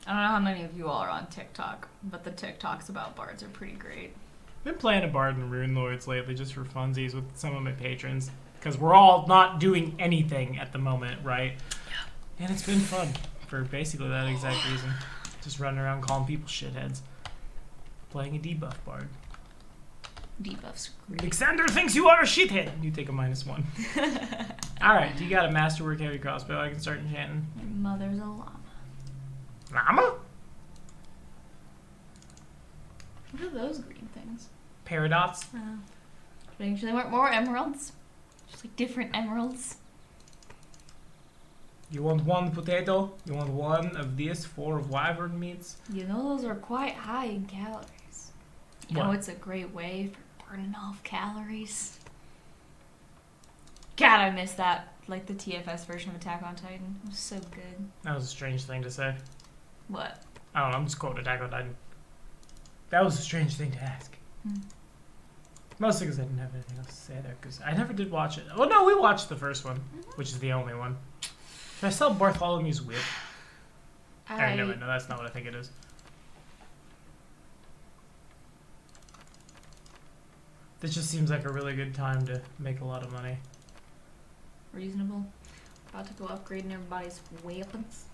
don't know how many of you all are on TikTok, but the TikToks about bards are pretty great. Been playing a bard and rune lords lately just for funsies with some of my patrons, because we're all not doing anything at the moment, right? Yeah. And it's been fun for basically that exact reason. Just running around calling people shitheads. Playing a debuff bard. Debuffs. Alexander thinks you are a shithead. You take a -1. Alright, you got a masterwork heavy crossbow. I can start enchanting. Your mother's a llama. Llama? What are those green things? Paradots. Making sure they weren't more emeralds. Just like different emeralds. You want 1 potato? You want 1 of this, 4 of wyvern meats? You know those are quite high in calories. You know it's a great way for burning off calories. God, I miss that. Like the TFS version of Attack on Titan. It was so good. That was a strange thing to say. What? I don't know, I'm just quoting Attack on Titan. That was a strange thing to ask. Mostly because I didn't have anything else to say there, because I never did watch it. Oh no, we watched the first one, which is the only one. Should I sell Bartholomew's whip? No, that's not what I think it is. This just seems like a really good time to make a lot of money. Reasonable. About to go upgrading everybody's weapons.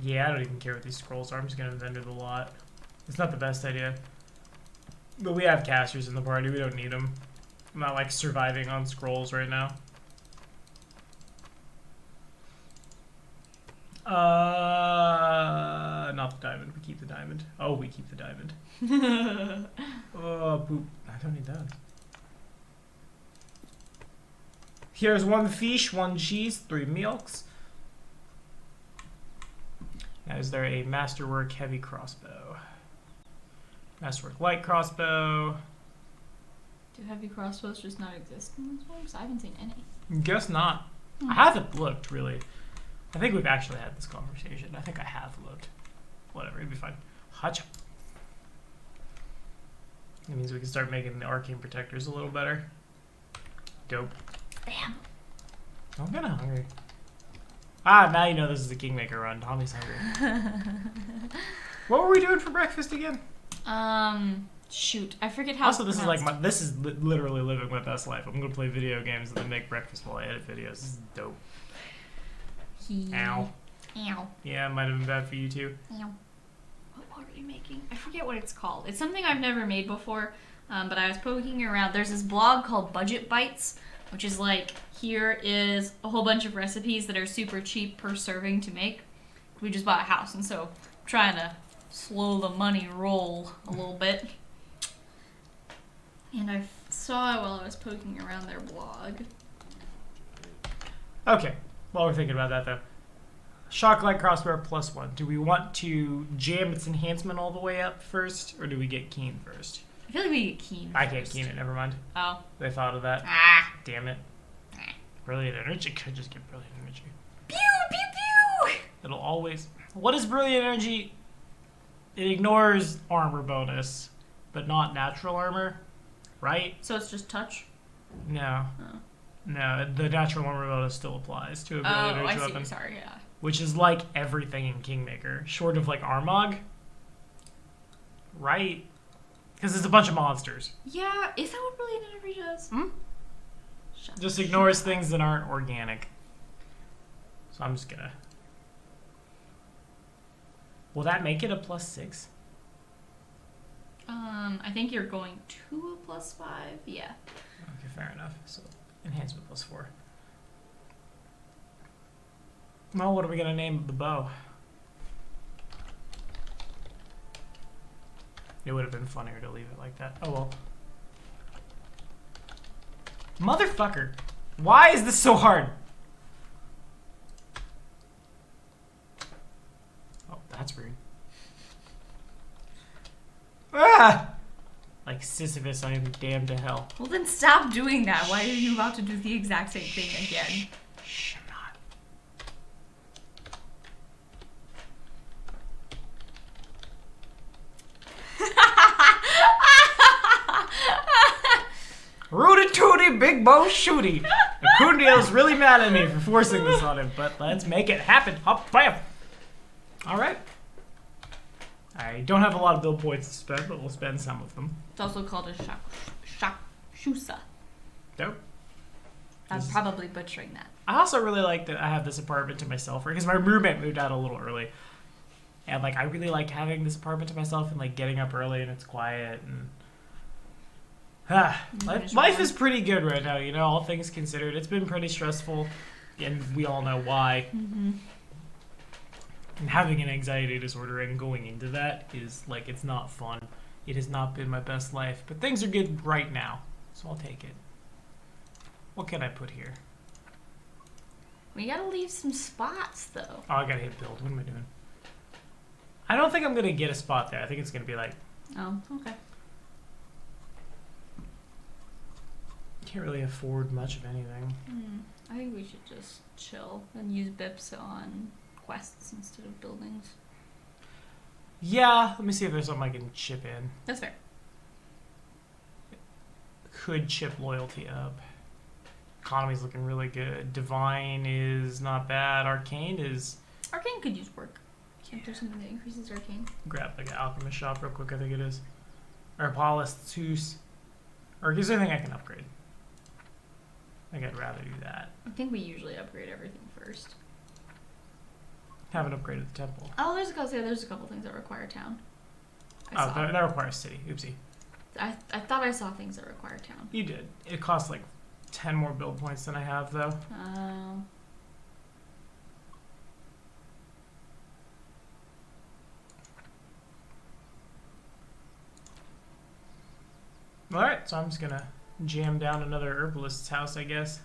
Yeah, I don't even care what these scrolls are. I'm just going to vendor the lot. It's not the best idea. But we have casters in the party. We don't need them. I'm not, like, surviving on scrolls right now. Not the diamond. We keep the diamond. Oh, we keep the diamond. Oh, poop. I don't need that. Here's 1 fish, 1 cheese, 3 milks. Now, is there a masterwork heavy crossbow? Masterwork light crossbow. Do heavy crossbows just not exist in this one? 'Cause I haven't seen any. Guess not. I haven't looked, really. I think we've actually had this conversation. I think I have looked. Whatever, it'd be fine. Hacha. That means we can start making the arcane protectors a little better. Dope. Damn. I'm kinda hungry. Ah, now you know this is the Kingmaker run. Tommy's hungry. What were we doing for breakfast again? Shoot, I forget how. Also, this is like literally living my best life. I'm gonna play video games and then make breakfast while I edit videos. This is dope. Ow. Ow. Yeah, it might have been bad for you too. Ow. What are you making? I forget what it's called. It's something I've never made before, but I was poking around. There's this blog called Budget Bites, which is like, here is a whole bunch of recipes that are super cheap per serving to make. We just bought a house, and so I'm trying to slow the money roll a little bit. And I saw it while I was poking around their blog. Okay, while we're thinking about that though. Shock light crossbow +1. Do we want to jam its enhancement all the way up first, or do we get keen first? I feel like we get keen. I can't keen it, never mind. Oh. They thought of that. Ah. Damn it. Brilliant energy. Could just get brilliant energy. Pew, pew, pew! It'll always... What is brilliant energy? It ignores armor bonus, but not natural armor, right? So it's just touch? No. Oh. No, the natural armor bonus still applies to a brilliant energy I see. weapon. Sorry, yeah. Which is like everything in Kingmaker, short of like Armog. Right? Because it's a bunch of monsters. Yeah, is that what brilliant energy does? Just ignores things that aren't organic. So I'm just gonna... Will that make it a +6? I think you're going to a +5. Yeah. Okay, fair enough. So enhancement +4. Well, what are we gonna name the bow? It would have been funnier to leave it like that. Oh well. Motherfucker. Why is this so hard? Oh, that's rude. Ah! Like Sisyphus, I am damned to hell. Well, then stop doing that. Why are you about to do the exact same thing again? Shh, I'm not. Rooty tooty, big bow shooty. Acundia's really mad at me for forcing this on him, but let's make it happen. Hop, bam. All right. I don't have a lot of build points to spend, but we'll spend some of them. It's also called a shakshusa. Dope. I'm This- probably butchering that. I also really like that I have this apartment to myself, because my roommate moved out a little early. And, like, I really like having this apartment to myself and, like, getting up early and it's quiet and... life is pretty good right now, you know, all things considered. It's been pretty stressful, and we all know why. Mm-hmm. And having an anxiety disorder and going into that is, like, it's not fun. It has not been my best life, but things are good right now, so I'll take it. What can I put here? We gotta leave some spots, though. Oh, I gotta hit build. What am I doing? I don't think I'm gonna get a spot there. I think it's gonna be like... Oh, okay. Can't really afford much of anything. I think we should just chill and use bips on quests instead of buildings. Yeah, let me see if there's something I can chip in. That's fair. Could chip loyalty up. Economy's looking really good. Divine is not bad. Arcane is... Arcane could use work. If there's something that increases arcane. Grab like an alchemist shop real quick, I think it is. Or Apollos, Zeus. Or is there anything I can upgrade? I think I'd rather do that. I think we usually upgrade everything first. Haven't upgraded the temple. Oh, there's a couple things that require town. Oh, that requires city. Oopsie. I thought I saw things that require town. You did. It costs like 10 more build points than I have, though. Oh. Alright, so I'm just gonna jam down another herbalist's house, I guess.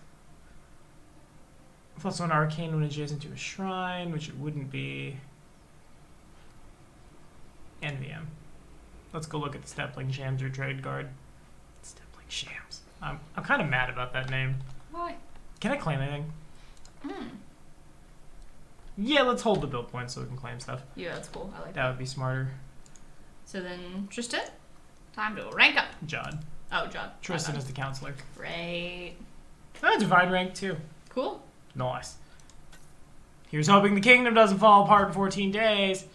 Plus one arcane when adjacent to a shrine, which it wouldn't be. NVM. Let's go look at the Stepling Shams or Trade Guard. Stepling Shams. I'm kind of mad about that name. Why? Can I claim anything? Yeah, let's hold the build points so we can claim stuff. Yeah, that's cool. I like that. That would be smarter. So then, Tristan, time to rank up. Jod. Oh, John. Tristan is the counselor. Great. Ah, divine rank too. Cool. Nice. Here's hoping the kingdom doesn't fall apart in 14 days.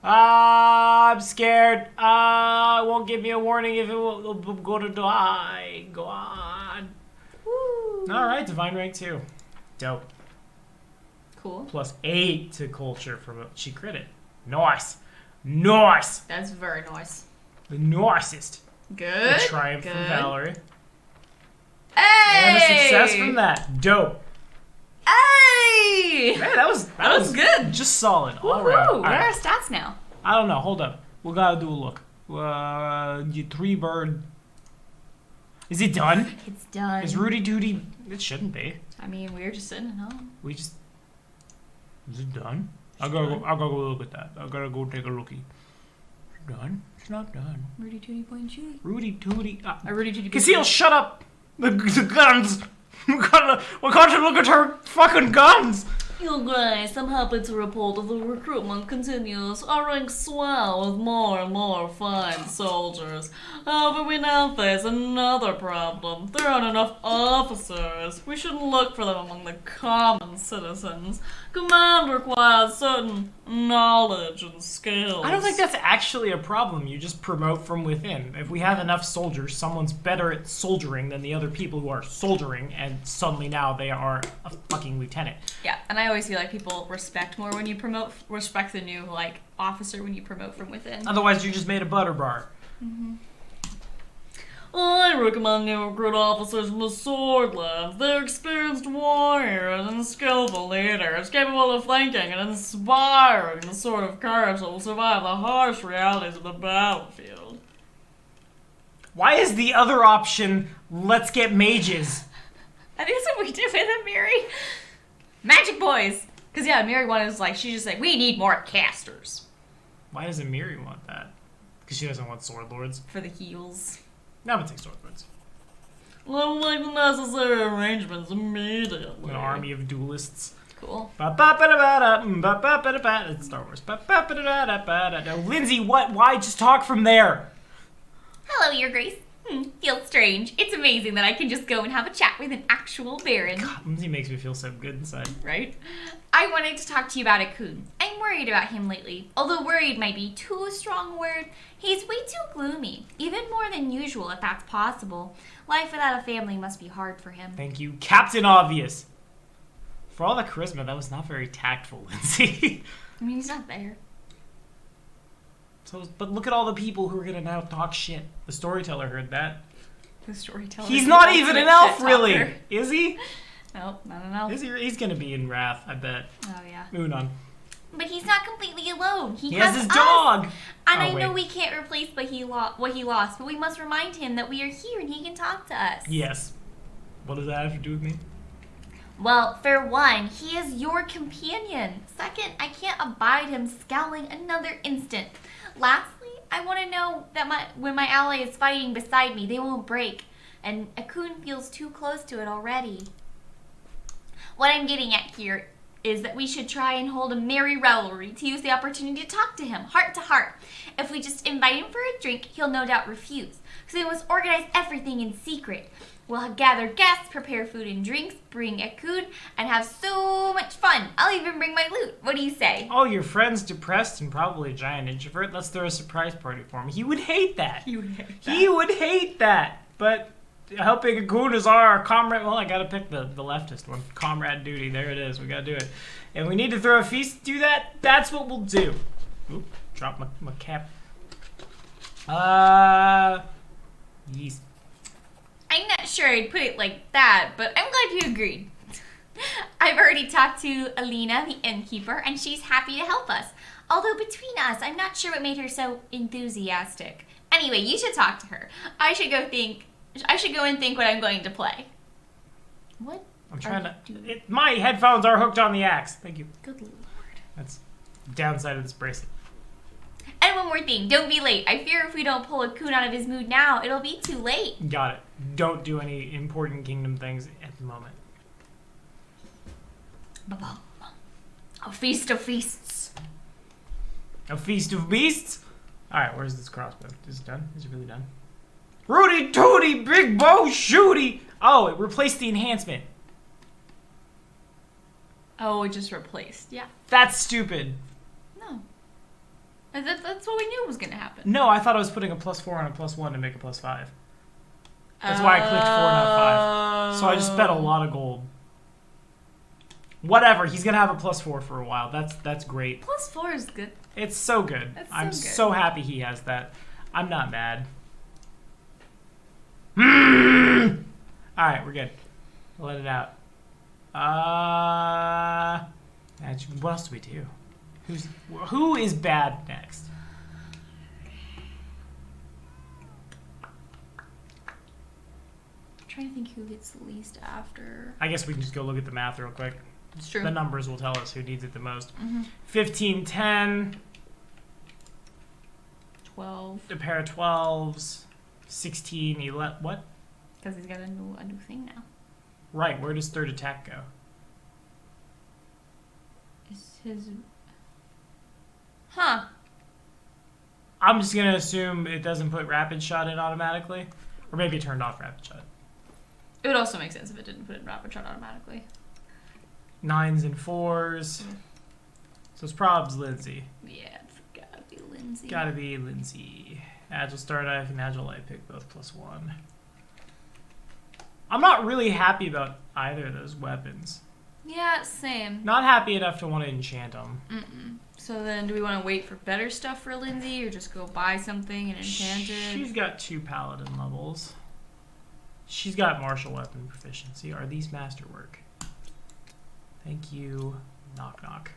I'm scared. It won't give me a warning if it will go to die. Go on. Woo. Alright, divine rank 2. Dope. Cool. Plus 8 to culture from a... She crit it. Nice. Nice. That's very nice. The nicest. Good. A triumph Good. from Valerie. Hey! And a success from that. Dope. Hey! Man, that was good. Just solid. All Woohoo! right. What are our stats now? I don't know. Hold up. We gotta do a look. You 3 bird. Is it done? It's done. Is Rudy Duty? It shouldn't be. I mean, we were just sitting at home. We just. Is it done? I gotta go look at that. I gotta go take a lookie. It's done? It's not done. Rudy Tooty Point Shooty. Rudy Tooty. Rudy Tooty Point Conceal, shut up! The guns! We gotta look at her fucking guns! You guys, I'm happy to report that the recruitment continues. Our ranks swell with more and more fine soldiers. However, we now face another problem. There aren't enough officers. We shouldn't look for them among the common citizens. Command requires certain knowledge and skills. I don't think that's actually a problem. You just promote from within. If we have enough soldiers, someone's better at soldiering than the other people who are soldiering, and suddenly now they are a fucking lieutenant. Yeah, and I always feel like people respect more when you promote, respect the new, like, officer when you promote from within. Otherwise, you just made a butter bar. I recommend you recruit officers from the Swordlands. They're experienced warriors and skillful leaders, capable of thinking and inspiring the sort of courage that will survive the harsh realities of the battlefield. Why is the other option, let's get mages? I think that's what we did with him, Mary. Magic boys. Because, yeah, Mary wanted, like, she's just like, we need more casters. Why doesn't Miri want that? Because she doesn't want sword lords. For the heals. I'm gonna take sword lords. I'll make the necessary arrangements immediately. An army of duelists. Cool. It's Star Wars. No, Lindsay, what? Why? Just talk from there. Hello, Your Grace. Feels strange. It's amazing that I can just go and have a chat with an actual baron. God, Lindsay makes me feel so good inside. Right? I wanted to talk to you about Akun. I'm worried about him lately. Although worried might be too strong a word, he's way too gloomy. Even more than usual, if that's possible. Life without a family must be hard for him. Thank you, Captain Obvious. For all the charisma, that was not very tactful, Lindsay. I mean, he's not there. But look at all the people who are gonna now talk shit. The storyteller heard that. The storyteller. He's not even an elf, really. Is he? Nope, not an elf. He's gonna be in Wrath, I bet. Oh, yeah. Moving on. But he's not completely alone. He has his dog. And Oh, I know wait. we can't replace what he lost, but we must remind him that we are here and he can talk to us. Yes. What does that have to do with me? Well, for one, he is your companion. Second, I can't abide him scowling another instant. Lastly, I want to know that when my ally is fighting beside me, they won't break. And Akun feels too close to it already. What I'm getting at here is that we should try and hold a merry revelry to use the opportunity to talk to him, heart to heart. If we just invite him for a drink, he'll no doubt refuse. So we must organize everything in secret. We'll gather guests, prepare food and drinks, bring Akun, and have so much fun. I'll even bring my lute. What do you say? Oh, your friend's depressed and probably a giant introvert. Let's throw a surprise party for him. He would hate that. You would hate that. He would hate that. But helping Akun is our comrade. Well, I gotta pick the leftist one. Comrade duty. There it is. We gotta do it. And we need to throw a feast to do that. That's what we'll do. Oop, drop my cap. Yeast. I'm not sure I'd put it like that, but I'm glad you agreed. I've already talked to Alina, the innkeeper, and she's happy to help us. Although between us, I'm not sure what made her so enthusiastic. Anyway, you should talk to her. I should go and think what I'm going to play. What? I'm trying to. My headphones are hooked on the axe. Thank you. Good lord. That's the downside of this bracelet. And one more thing, don't be late. I fear if we don't pull Akun out of his mood now, it'll be too late. Got it. Don't do any important kingdom things at the moment. A feast of feasts. A feast of beasts? Alright, where's this crossbow? Is it done? Is it really done? Rudy Tooty, big bow shooty! Oh, it replaced the enhancement. Oh, it just replaced. Yeah. That's stupid. No. That's what we knew was going to happen. No, I thought I was putting a +4 on a +1 to make a +5. That's why I clicked 4, not 5. So I just spent a lot of gold. Whatever, he's gonna have a +4 for a while. That's great. +4 is good. It's so good. That's so I'm good. so happy he has that. I'm not mad. Alright, we're good. Let it out. What else do we do? Who is bad next? I'm trying to think who gets the least after. I guess we can just go look at the math real quick. It's true. The numbers will tell us who needs it the most. Mm-hmm. 15, 10, 12. a pair of 12s, 16, 11. What? Because he's got a new thing now. Right, where does third attack go? Is his. Huh. I'm just going to assume it doesn't put rapid shot in automatically. Or maybe it turned off rapid shot. It would also make sense if it didn't put it in rapid shot automatically. 9s and 4s. So it's probs Lindsay. Yeah, it's gotta be Lindsay. Gotta be Lindsay. Agile Star Dive and Agile Light Pick both +1. I'm not really happy about either of those weapons. Yeah, same. Not happy enough to want to enchant them. Mm-mm. So then, do we want to wait for better stuff for Lindsay, or just go buy something and enchant it? She's got 2 paladin levels. She's got martial weapon proficiency. Are these masterwork? Thank you. Knock knock.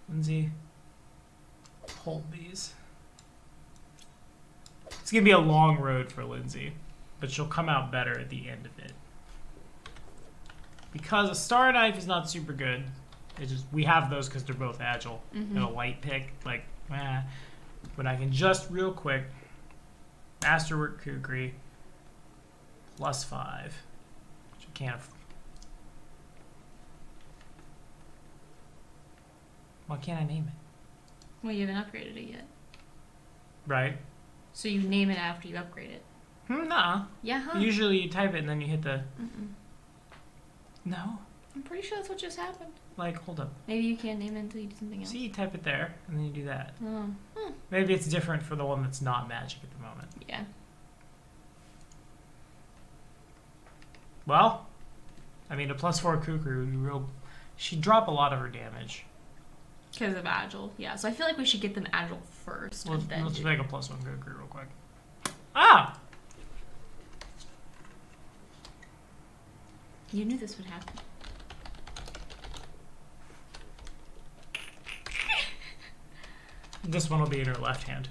Lindsay, hold these. going to be a long road for Lindsay, but she'll come out better at the end of it. Because a Star Knife is not super good. It's just, we have those because they're both agile. And a light pick, like, but I can just real quick, Masterwork Kukri, +5, which I can't. Why can't I name it? Well, you haven't upgraded it yet. Right? So you name it after you upgrade it. Nah. Yeah, huh? Usually you type it and then you hit the. No. I'm pretty sure that's what just happened. Like, hold up. Maybe you can't name it until you do something else. See, you type it there and then you do that. Oh. Maybe it's different for the one that's not magic at the moment. Yeah. Well, I mean, a +4 Kukri would be real. She'd drop a lot of her damage. Because of agile. Yeah, so I feel like we should get them agile first. Let's and then do- make a +1 Kukri real quick. Ah! You knew this would happen. This one will be in her left hand.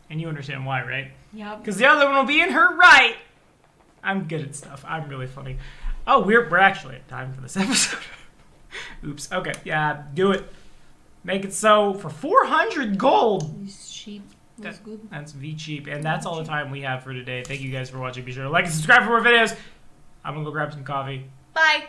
And you understand why, right? Yep. Because the other one will be in her right! I'm good at stuff. I'm really funny. Oh, we're actually at time for this episode. Oops. Okay, yeah, do it. Make it so for 400 gold. These sheep. That's good. That's V cheap. And that's all the time we have for today. Thank you guys for watching. Be sure to like and subscribe for more videos. I'm going to go grab some coffee. Bye.